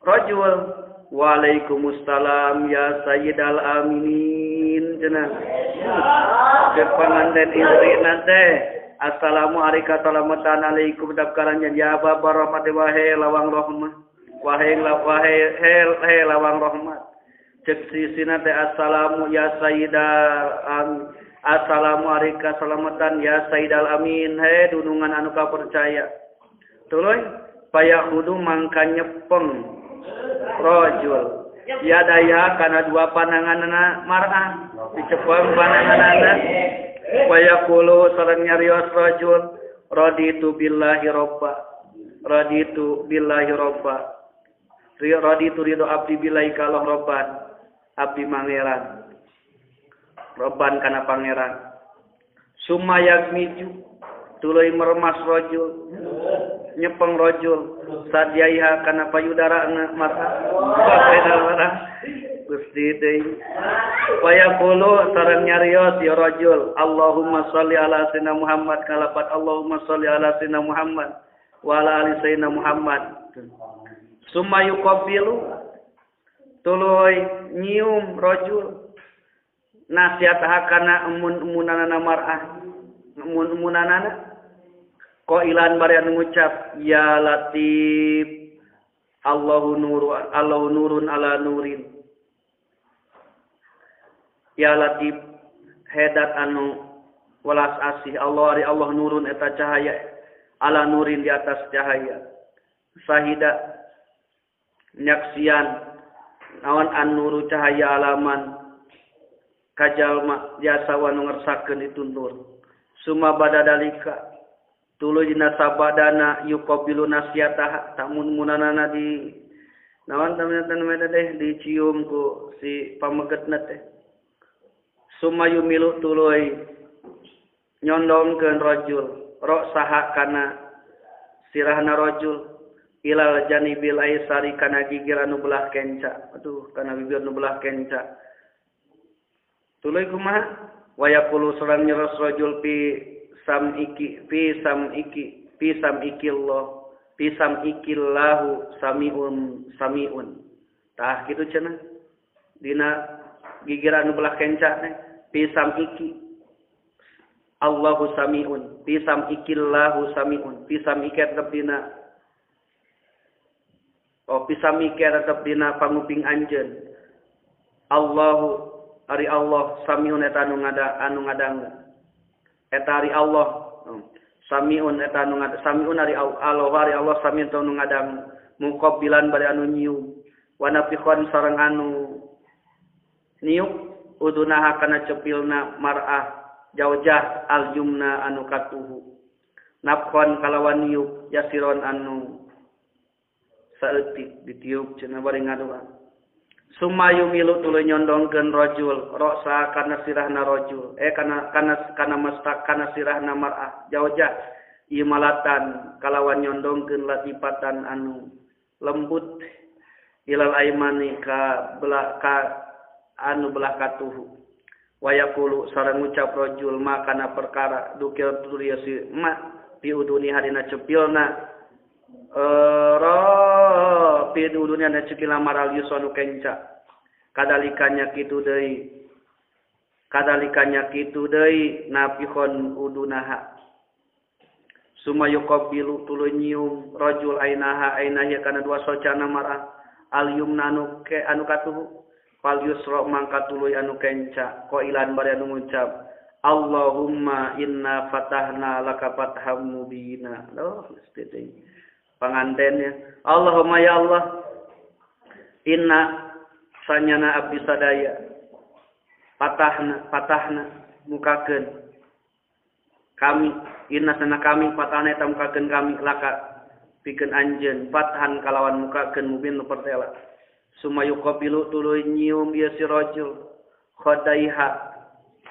rajul waalaikumsalam ya sayyidal aminin cenah cek panganten istrina teh assalamu alayka salamatan alaikum dapkarannya ya baba rahmat wahe lawang rahmah wahe lawang rahmat cek sisina teh assalamu ya sayyidal assalamu alayka salamatan ya sayyidal amin he dunungan anu kapercaya tuluy payahudu mangka nyepeng rajul ya daya kana dua pandanganna mar'ah dicepeng pandanganna wayaqulu sareng nyarios rajul raditu billahi robba Raditu ridho abdi billahi kalau robban abdi mangeran. Robban kana pangeran. Sumayak miju tuluy meremas rojul nyepeng rojul sadyaiha kana payudara mar'ah bainal mar'ah Gusti deui supaya kulo sareng nyarios ya rajul Allahumma sholli ala sayyidina Muhammad kalapat Allahumma sholli ala sayyidina Muhammad wa ala ali sayyidina Muhammad sumayu qabilu tuluy nyium rajul nasihatah kana emun-emunana mar'ah emun-emunana qailan bari anu ngucap ya latif Allahu nurun ala nurin ya latif hedat anu walas asih Allah ari Allah nurun eta cahaya ala nurin di atas cahaya sahida nyaksian naon an nuru cahaya alaman kajalma jasa wa nu ngersakeun itu nur summa badadalika tuluy dina sabadana yuqabilu nasiatah tamun munanana di naon tamena teh dicium ku si pamegetna teh summa yumilu tuluy nyondongkeun rajul saha kana sirahna rajul ilal janibil aisari kana gigir anu belah kenca kana bibir anu belah kenca tuluy kumaha wayaqulu sareng nyeros rajul fi samikillahu samiun tah kitu cenah dina gigir anu belah kenca teh fi samiki Allahu samiun fi samikillahu samiun fi samikir tetep dina pisamikir tetep dina panguping anjeun Allahu ari Allah samiun eta anu ngadang eta ari Allah samiun eta anu ngadang samiun ari Allah samiun anu ngadang muqabbilan bari anu nyium wa nafikhon sareng anu niuk udunaha kana cepilna mar'ah jaujah aljumna anu katuhu nafkhon kalawan niuk yasiron anu saeutik ditiup cenah bari ngadoa sumayu milu tuluy nyondongkeun rajul ra'sa kana sirahna rajul kana mastak kana sirahna mar'ah jaujah imalatan kalawan nyondongkeun latifatan anu lembut ilal aimani ka anu belah katuhu wa yaqulu sareng ngucap rajul ma kana perkara dukir turiasi ma diuduni hadina cepilna pidudunya na cekila maral yusonu kenca kadalikanya kitu deui napihon udunaha sumayu qabilu tuluy nyium rajul ainaha kana dua socana marah al yumna anu katuhu fal yusra mangka tuluy anu kenca qailan bari anu ngucap Allahumma inna fatahna laka fatham mubina mesti pangantennya Allahumma ya Allah inna sanyana abdi sadaya patahna mukakeun kami inna sana kami patahna eta mukakeun kami laka pikeun anjeun fathan kalawan mukakeun mubin nu pertela sumayu qabilu tuluy nyium ieu si rajul khadaiha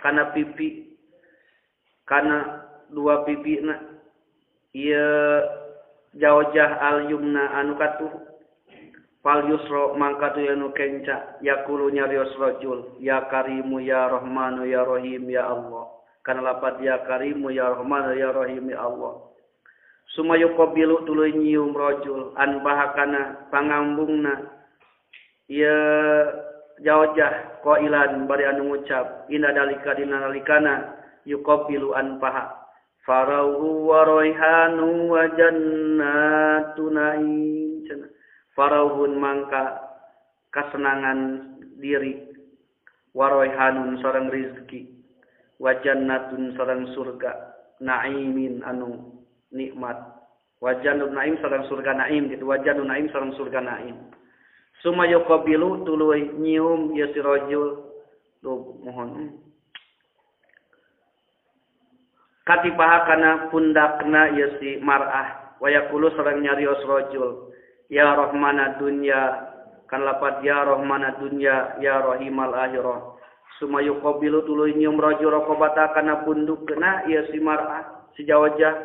kana pipi kana dua pipina ieu jaujah al yumna anu katuh fal yusra mangka tu anu kenca yaqulu nyarios rajul ya karimu ya rahmanu ya rahim ya Allah kana lapat ya karimu ya rahmanu ya rahim ya Allah sumayu qabilu tuluy nyium rajul an bahakana pangambungna ya jaujah qailan bari anu ngucap inna dalika dinalikana yuqabilu an paha farauhu wa roihanu wa jannatu na'im farauhun mangka kesenangan diri wa roihanun sareng rizki wa jannatun sareng surga na'imin anu nikmat wa jannatun na'im sareng surga na'im gitu wa jannatun na'im sareng surga na'im sumayu qabilu tuluy nyium ya si rajul tuh mohon katipaha kana pundakna ieu si mar'ah wa yaqulu sareng nyarios rajul ya rahmanad dunya kan lapat ya rahmanad dunya ya rahimal akhirah summa yuqabilu tuluy nyium rajul raqabata kana pundukna ieu si mar'ah si jawajah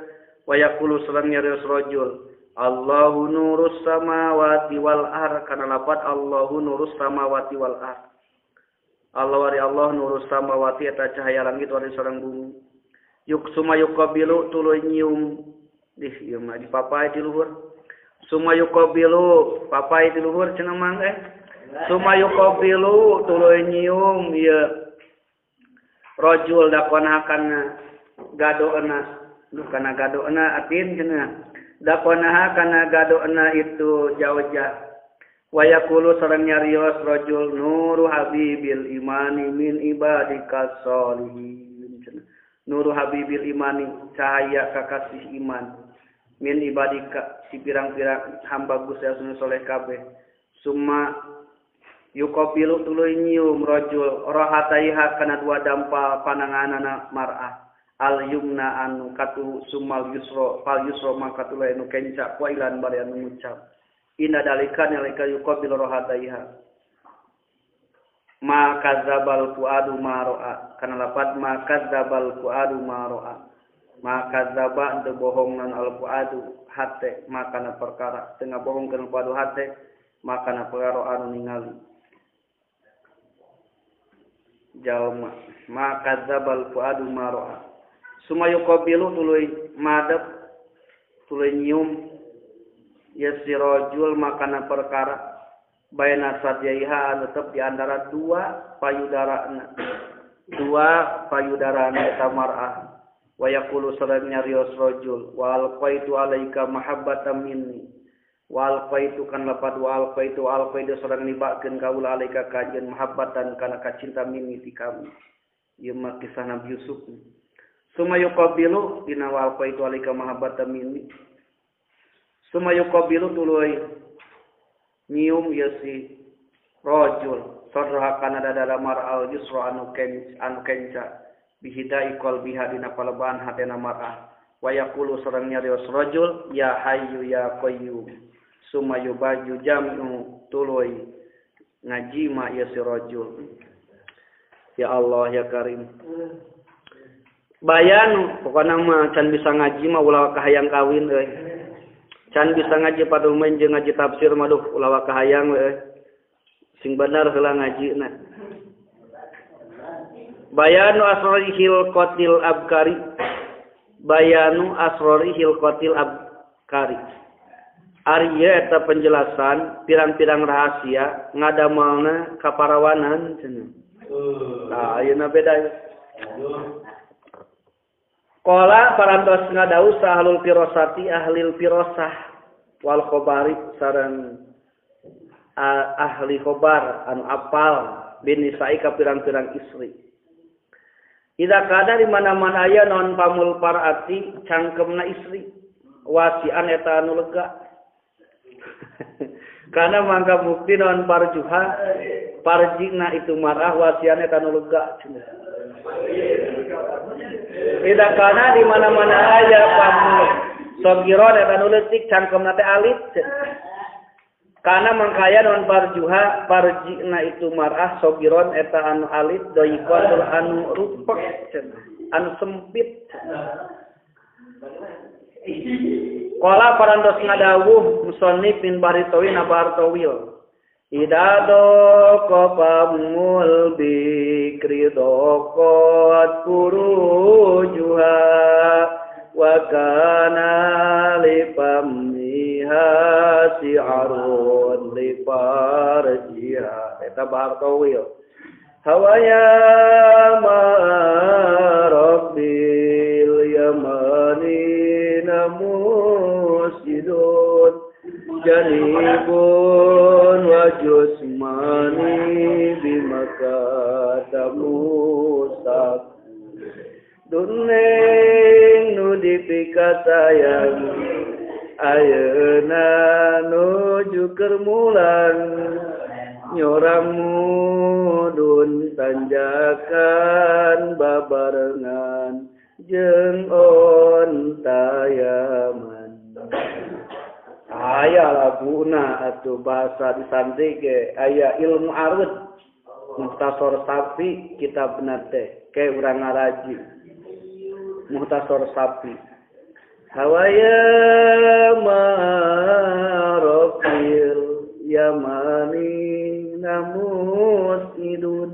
wa yaqulu sareng nyarios rajul Allahu nurus samawati wal ard kana lapat Allahu nurus samawati wal ard Allah wari Allah nurus samawati eta cahaya langit wari sareng bumi summa yuqabilu tuluy nyium ieu mah di papai di luhur summa yuqabilu papai di luhur cenah mangga summa yuqabilu tuluy nyium ieu rajul dakona kana gadoana kana gadoana atin cenah dakona kana gadoana itu jawjah wa yaqulu sareng nyarios rajul nuru habibil imani min ibadikas sholihin cenah nuru habibil imani cahaya kakasih iman min ibadika si pirang-pirang hamba Gusti Allah soleh kabeh summa yuqabilu tuluy nyium rajul rahataiha kana dua dampal pananganana mar'ah al yumna anu katu sumal yusra fal yusra maka tuluy anu kenca wailan bari anu ngucap inna dalika nalika yuqabilu rahataiha ma kadzabal fuadu ma ra'a kana lapat ma kadzabal fuadu ma ra'a maka zaba ente bohong nan al-fuadu hate makana perkara tengah bohong kana fuadu hate makana perkara anu ningali jalma maka zabal fuadu maroa sumayu qabilu tuluy madep tuluy nyium yasirajul makana perkara baina sadyaiha anu tep di antara dua payudarana eta mar'ah wa yaqulu sareng nyarios rajul wa alqaitu alaika mahabbatan minni wa alqaitu kan lapad wa alqaitu sareng nibakeun kaula alaika kajen mahabbatan kana kacinta minni ti kami ieu mah kisah Nabi Yusuf summa yuqabilu dina wa alqaitu alaika mahabbatan minni summa yuqabilu tuluy nyium ieu si rajul sarha kana dadara mar'al yusra anu kenca bihidai qalbiha dina paleban hatena mar'ah wa yaqulu sareng nyarios rajul ya hayyu ya qayyum summa yubaju jam'u tuluy ngajima ya si rajul ya Allah ya Karim bayan pokona mah can bisa ngaji mah ulah kahayang kawin euy can bisa ngaji padumeun jeung ngaji tafsir mah duh ulah kahayang euy sing bener heula ngajina Bayanu asrarihil qatil abkari bayanu asrarihil qatil abkari Arya eta penjelasan pirang-pirang rahasia ngadamalna kaparawanan cenah. Nah, ayeuna beda. Qala parantos ngadaus ahlul firasati ahlil firasah wal khabari sareng ahli khabar anu apal bin nisa'i ka pirang-pirang istri. Ida kada di mana-mana aya non pamul parati cangkemna istri wasian eta anu lega. Karena mangka bukti non parjuha parjina itu marah wasian eta anu lega. Ida kana di mana-mana aya pamul sogiron eta anu leutik cangkemna teh alit. Karena mangkaya non parjuha parjina itu marah sogiron eta anu alit doikon anu rupek anu sempit. Qala parantos ngadawuh musannif min baritawin abartawil idado qafamul bikri dokot purujuha wa kana lipamniha si'arun liparjiha eta baritawil hawaya ma rabbil yamani namusidun janibun wa jusmani bimakatamusak duning nudipika sayang ayeuna nuju kermulan nyorang mudun tanjakan babarengan jeung ontayaman aya laguna atuh bahasa di santri ge aya ilmu arut Mukhtasar Safi kitabna teh ke urang ngaraji Mukhtasar Safi hawaya marofil yamani namus idun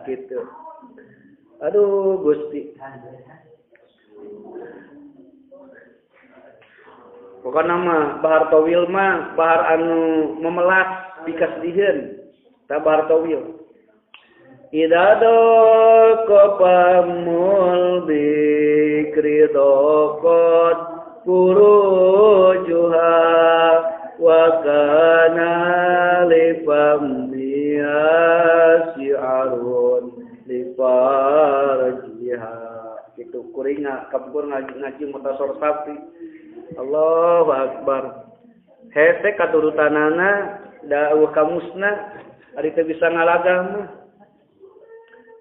gitu aduh Gusti pokokna mah bahar tawil mah bahar anu memelas dikasdiheun ta bahar tawil idado kopamul bikri dokot purujuha wa kana lifamniya si'arun lifarjiha itu kuringa kabur ngaji Mukhtasar Safi Allahu Akbar hese katurutanana dawuh kamusna ari teu bisa ngalagah mah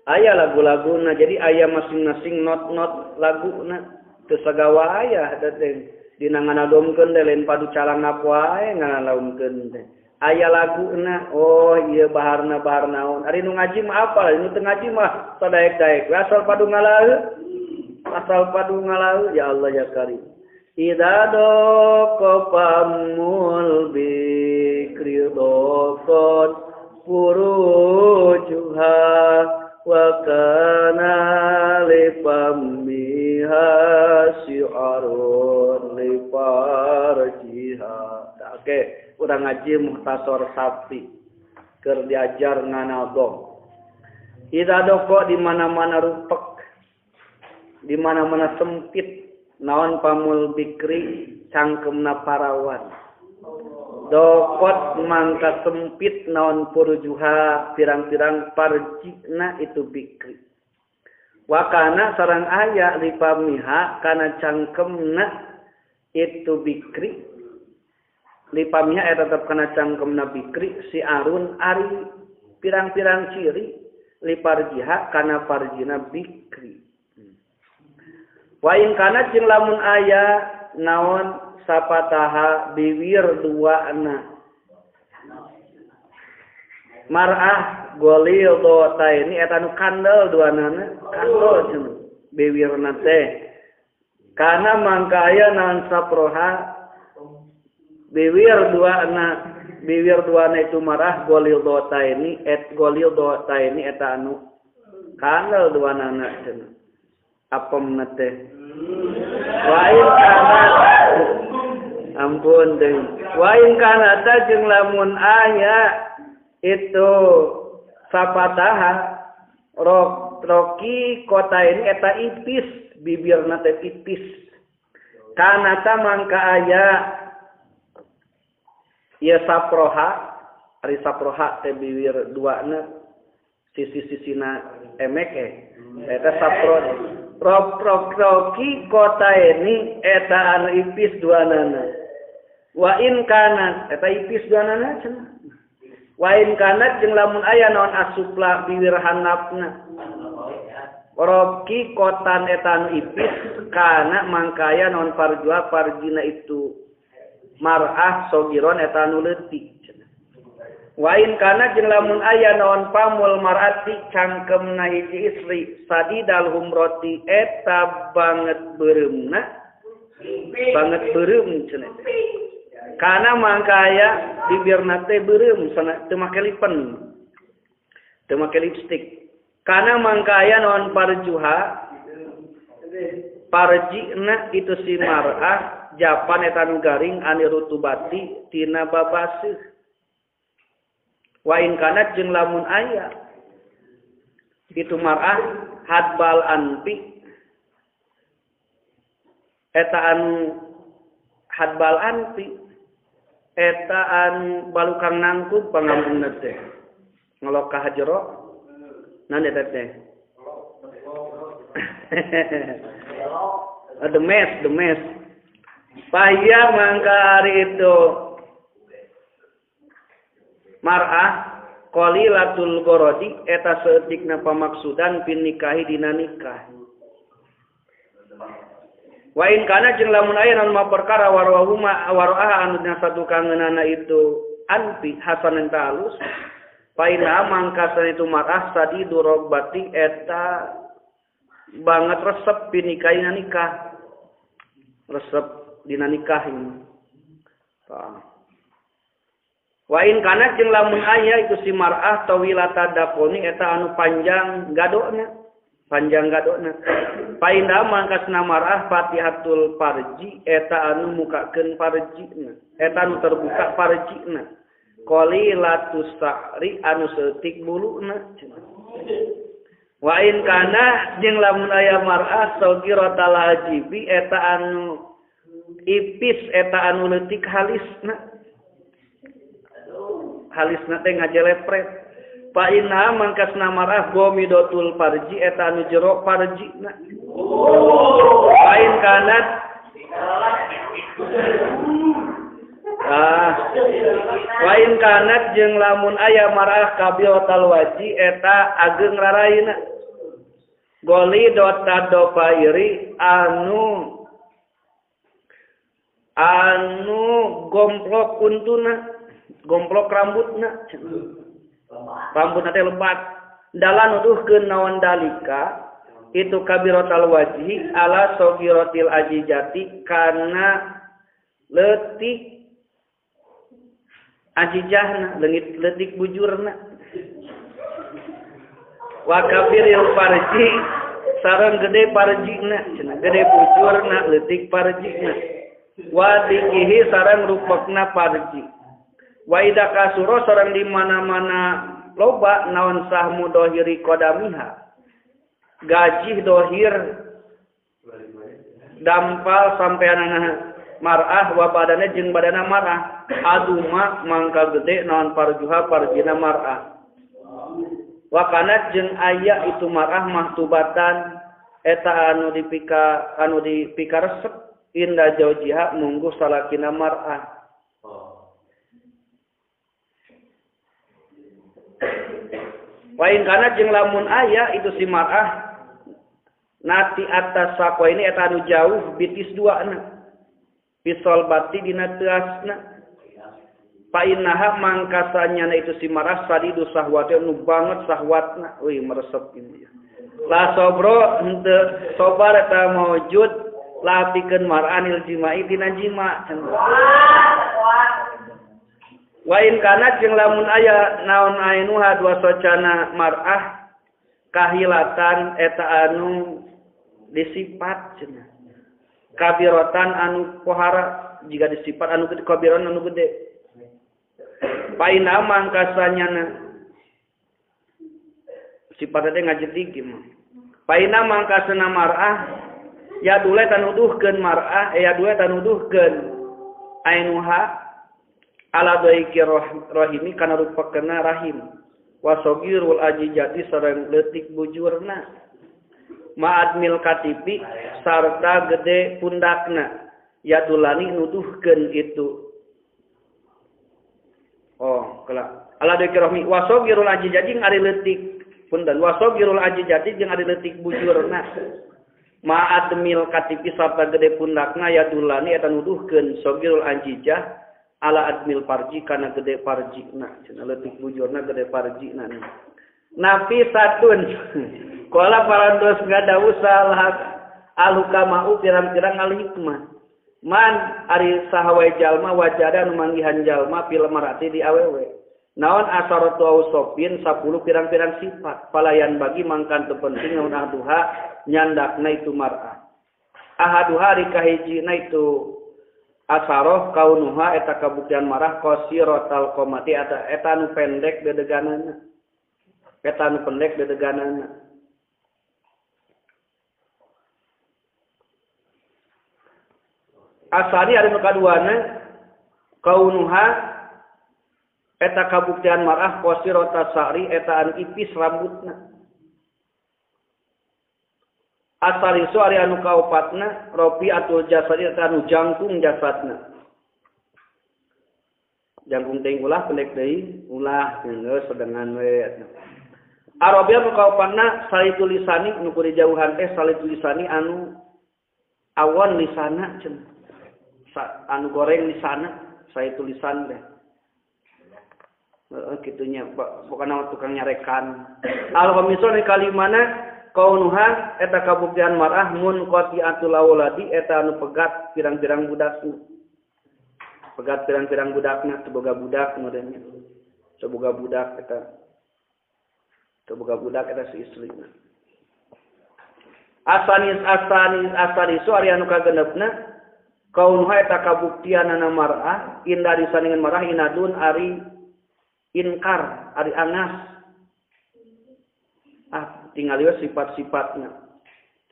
aya lagu-laguna jadi aya masing-masing not-not laguna teu sagawa aya da teh dina nganadomkeun teh lain padu calangna poe nganalaumkeun teh aya laguna oh ieu baharna bahar naon ari nu ngaji mah apal nu teu ngaji mah sadaek-daek asal padu ngalaeu ya Allah ya Karim idado kopamul bikri dokot purujuha wa kana lifammiha syi'arun lifarjiha oke urang ngaji Mukhtasar Safi keur diajar nganadom idado kok di mana-mana rupek di mana-mana sempit naon pamul bikri cangkemna parawan dokot mangka sempit naon purujuha pirang-pirang parjina itu bikri wakana sareng aya lipamiha kana cangkemna itu bikri lipamiha eta tetep kana cangkemna bikri si arun ari pirang-pirang ciri liparjiha kana parjina bikri wa in kana jeung lamun aya naon sapataha biwir duana mar'ah golil do taini eta nu kandel duanana kandel cenah biwirna teh kana mangka aya naon saproha biwir duana itu mar'ah golil do taini eta anu kandel duanana cenah apemna teh wain kana ampun deh wain kana ta jeung lamun aya itu sapataha roki kota ini eta ipis bibirna teh ipis kana ta mangka aya ieu saproha ari saproha teh bibir duana sisi-sisina emek eta sapro roki kota ini eta anu ipis duanana wa in kana eta ipis duanana cenah wa in kana jeung lamun aya naon asupla biwir handapna roki kotan eta anu ipis kana mangkaya naon parjina itu mar'ah sogiron eta anu leutik cenah wa in kana jeung lamun aya naon pamul mar'ati cangkemna hiji istri sadidal humrati eta banget beureumna banget beureum cenah kana mangkaya bibirna teh beureum sana teu make lipen teu make lipstik kana mangkaya naon parjina itu si mar'ah japan eta nu garing ani rutubati tina babasih wa in kana jeung lamun aya itu mar'ah hadbal anpi eta anu hadbal anpi eta anu balukang nangkub pangamunna teh ngelokah jero nan eta teh the mes pahia mangka hari itu mar'ah qalilatul gorodi eta seutikna pamaksudan pin nikahi dina nikah Wa in kana jeung lamun aya naon ma perkara warwahuma waroah anu satu kangeunana itu anti hasanan talus paina mangkasan itu marah sadi durobati eta banget resep pinikaina nikah resep dina nikah ini. Wa in kana jeung lamun aya itu si mar'ah tawilata daponi eta anu panjang gadona. Painda mangkasna mar'ah fatihatul farji eta anu mukakeun farjina. Eta anu terbuka farjina. Qalilatus sa'ri anu seutik buluna. Wa in kana jeung lamun aya mar'ah sagiratal hajibi eta anu ipis eta anu leutik halisna. Halisna teh ngajelepret. Fa inna mangkasna mar'ah gomidotul farji eta anu jero farjina. Fa in kanat wa in kanat jeung lamun aya mar'ah kabiotal waji eta ageng raraina. Goli dota dopairi anu gomplok kuntuna, gomplok rambutna. Rambutna teh lebat. Dalan nuduhkeun naon dalika itu kabiratul wajhi ala sagiratil ajijati kana leutik ajijahna leutik bujurna. Wa kabiril farji sareng gede farjina cenah gede bujurna leutik farjina. Wa dikihi sareng rupekna farji. Wa idza kasura sareng di mana-mana loba naon sahmu dohiri qadamiha. Gajih dohir dampal sampeanana mar'ah wa badana jeung badana mar'ah. Aduma mangka gede naon farjuha farjina mar'ah. Wa kanat jeung aya itu mar'ah mahtubatan eta anu dipika resep inda jaujiha mungguh salakina mar'ah. Wa in kana jeung lamun aya itu si mar'ah nati atas sakwa ini eta anu jauh bitis duana pisol bati dina teasna. Fa innaha mangkasanya itu si mar'ah sadidu sahwati anu banget sahwatna. Euy meresep ini. La sobro henteu sobar eta maujud lapikeun mar'anil jimai dina jima. Wa in kana jeung lamun aya naon ainuha dua socana mar'ah kahilatan eta anu disifat cenah. Kabiratan anu pohara jika disifat anu gede kabiran anu gede. Paina mangkasanyana sifatna teh ngajetig mah. Paina mangkasana mar'ah ya dule tanuduhkeun mar'ah ya dule tanuduhkeun ainuha ala daiki rahimi kana rupakna rahim wa sagirul ajijati sareng leutik bujurna ma'admil katipi sarta gede pundakna yadulani nuduhkeun itu. Oh kala ala daiki rahmi wa sagirul ajijati jeung ari leutik punten wa sagirul ajijati jeung ari leutik bujurna ma'admil katipi sarta gede pundakna yadulani eta nuduhkeun sagirul ajijah ala admil farji kana gede farjina cenah leutik bujurna gede farjina nafi satun qala parantos ngadawu salah alhukamau pirang-pirang al hikmah man ari sahawe jalma wajada nu manggihan jalma fil marati di awewe naon asaratu ausopin 10 pirang-pirang sifat palayan bagi mangkan teu penting naon ahaduha nyandakna itu mar'ah ahaduha rikahijina itu asaroh kaunuha eta kabuktian marah qasiratal qomati eta anu pendek dedeganana. Eta anu pendek dedeganana. Asari ari nu kaduana kaunuha eta kabuktian marah qasiratas sa'ri eta anu ipis rambutna. Asal isu ari anu kaopatna ropi atul jasad eta anu jangkung jasadna. Jangkung teh ulah pendek deui, ulah geus sedengan we. Arabia anu kaopatna salitul lisani nu ku dijauhan teh salitul lisani anu Awan lisana cenah. Anu goreng lisana, saya tulisan deh. Kitunya bukan tukang nyarekan. Al-khamisah kalimana kaunuha eta kabuktian mar'ah munqati'atul auladi eta anu pegat pirang-pirang budakna. Pegat pirang-pirang budakna teboga budak modelnya. Teboga budak eta si istrina. Asanisu ari anu kagenepna kaunuha eta kabuktianana mar'ah inda disandingan mar'ah inadun ari inkar ari angas tingali sifat-sifatna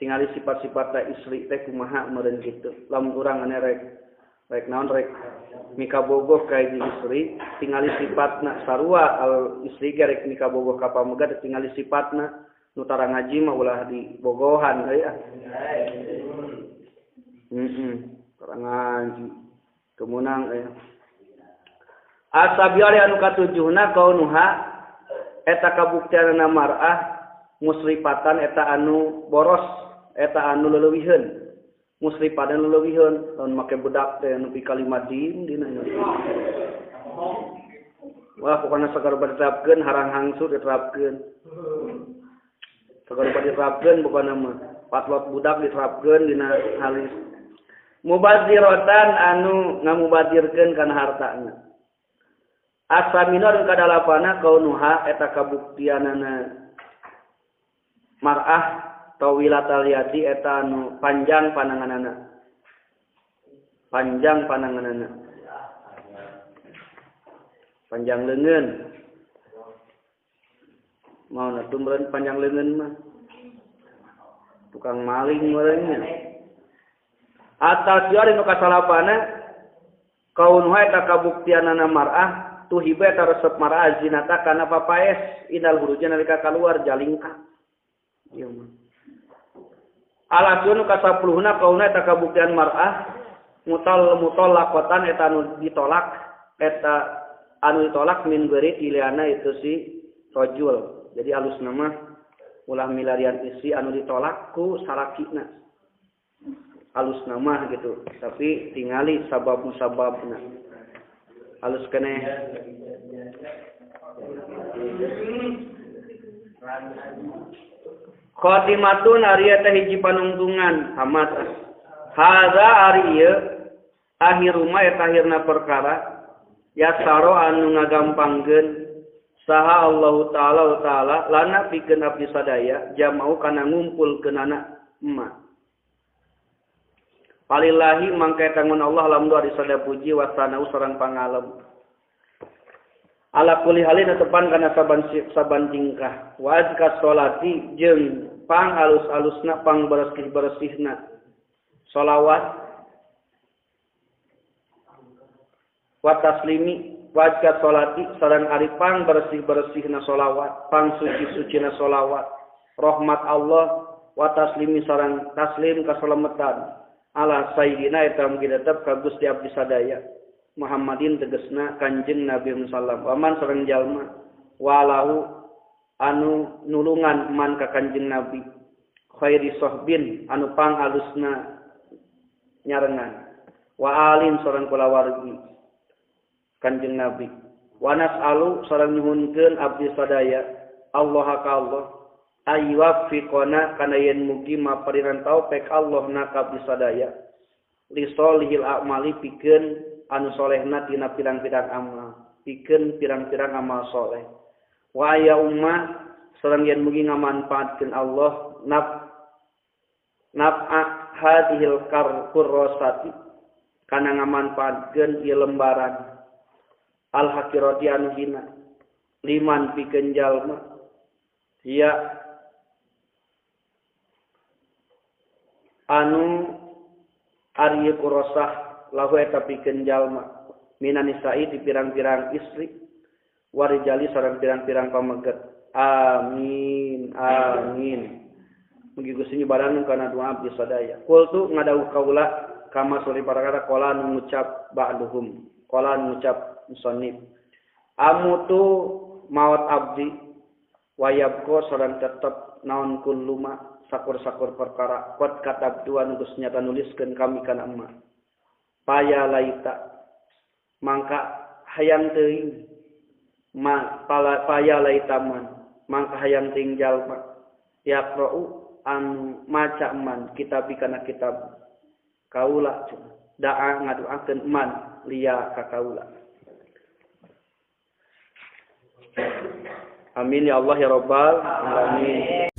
tingali sifat-sifatna istri teh kumaha meureun kitu lamun urang ane rek naon rek mikabogoh ka hiji istri tingali sifatna sarua al istri ge rek mikabogoh ka pamegah tingali sifatna nu tara ngaji mah ulah dibogohan euy tara ngaji kemunang Asabiari anu katujuhna kaunuha eta kabuktianna mar'ah musrifatan eta anu boros eta anu leuwihkeun musrifatan leuwihkeun lamun make budak teh anu kalimat dina wah pokona sakar diterapkeun harang hangsur diterapkeun sakar diterapkeun pokona mah patlot budak diterapkeun dina halis mubadziratan anu ngamubadirkeun kana hartana Asaminor kadalapana kaunuha eta kabuktianana mar'ah tawilatal yadi eta anu panjang pananganana panjang leungeun mau tumbeun panjang leungeun mah tukang maling meureunnya atas jari nu kasalapana kaunuha eta kabuktianana mar'ah tuhiba eta resep mar'ah zinata kana papaes inal hurujan nalika kaluar jalingka ieu mah alasun ka-10na kauna eta kabuktian mar'ah mutallaqatan eta anu ditolak min geri tiliana itu si rajul jadi alusna mah ulah milarian isi anu ditolak ku salakina alusna mah gitu tapi tingali sabab-sababna halus kene khatimatun ari eta hiji panungtungan tamat hadza ari ieu akhiruma eta akhirna perkara yasaro anu ngagampangkeun saha Allah taala lana pikeun abdi sadaya jamau kana ngumpulkeunana emak Palillahi mangka tangun Allah lamun ari sada puji wasana sareng pangalem. Ala kulli halin tepan kana saban tingkah. Wa azka sholati jeung pang alus-alusna pang bersih-bersihna. Sholawat wa taslimi wa azka sholati sareng ari pang bersih-bersihna sholawat, pang suci-sucina sholawat. Rahmat Allah wa taslimi sareng taslim kasalametan. Ala sayyidina eta mugi tetep ka Gusti abdi sadaya Muhammadin tegesna Kanjeng Nabi sallallahu aman sareng jalma walahu anu nulungan man ka Kanjeng Nabi khairi sahbin anu pang alusna nyarengan wa alin sareng kulawargi Kanjeng Nabi wa nas'alu sareng nyuhunkeun abdi sadaya Allah ka Allah ayywafiqona kana yen mugi mapariran taufik Allah na ka abdi sadaya li sholihil a'mali pikeun anu solehna tina pirang-pirang amal pikeun pirang-pirang amal soleh wa ya ummah sareng yen mugi ngamanfaatkeun Allah naf'a hadhil qurrasati kana ngamanfaatkeun ieu lembaran al hakirati anu hina liman pikeun jalma ya anu ari kurosah lahu eta pikeun jalma minan nisa'i di pirang-pirang istri warijali sareng pirang-pirang pameget amin mugi Gusti nyubaran kana doa abdi sadaya qultu ngadawuh kaula kama suri parakara qala nu ngucap ba'duhum qala nu ngucap musannif amutu maut abdi wayabko sareng tetep naon kulluma sakur-sakur perkara qad katabtu anu geus nyata nuliskeun kami kana emak paya laita mangka hayang teuing paya laita man mangka hayang teuing jalma yaqra'u anu maca man kitab kana kitab kaula da'a ngaduakeun man liya ka kaula. Amin ya Allah ya rabbal alamin.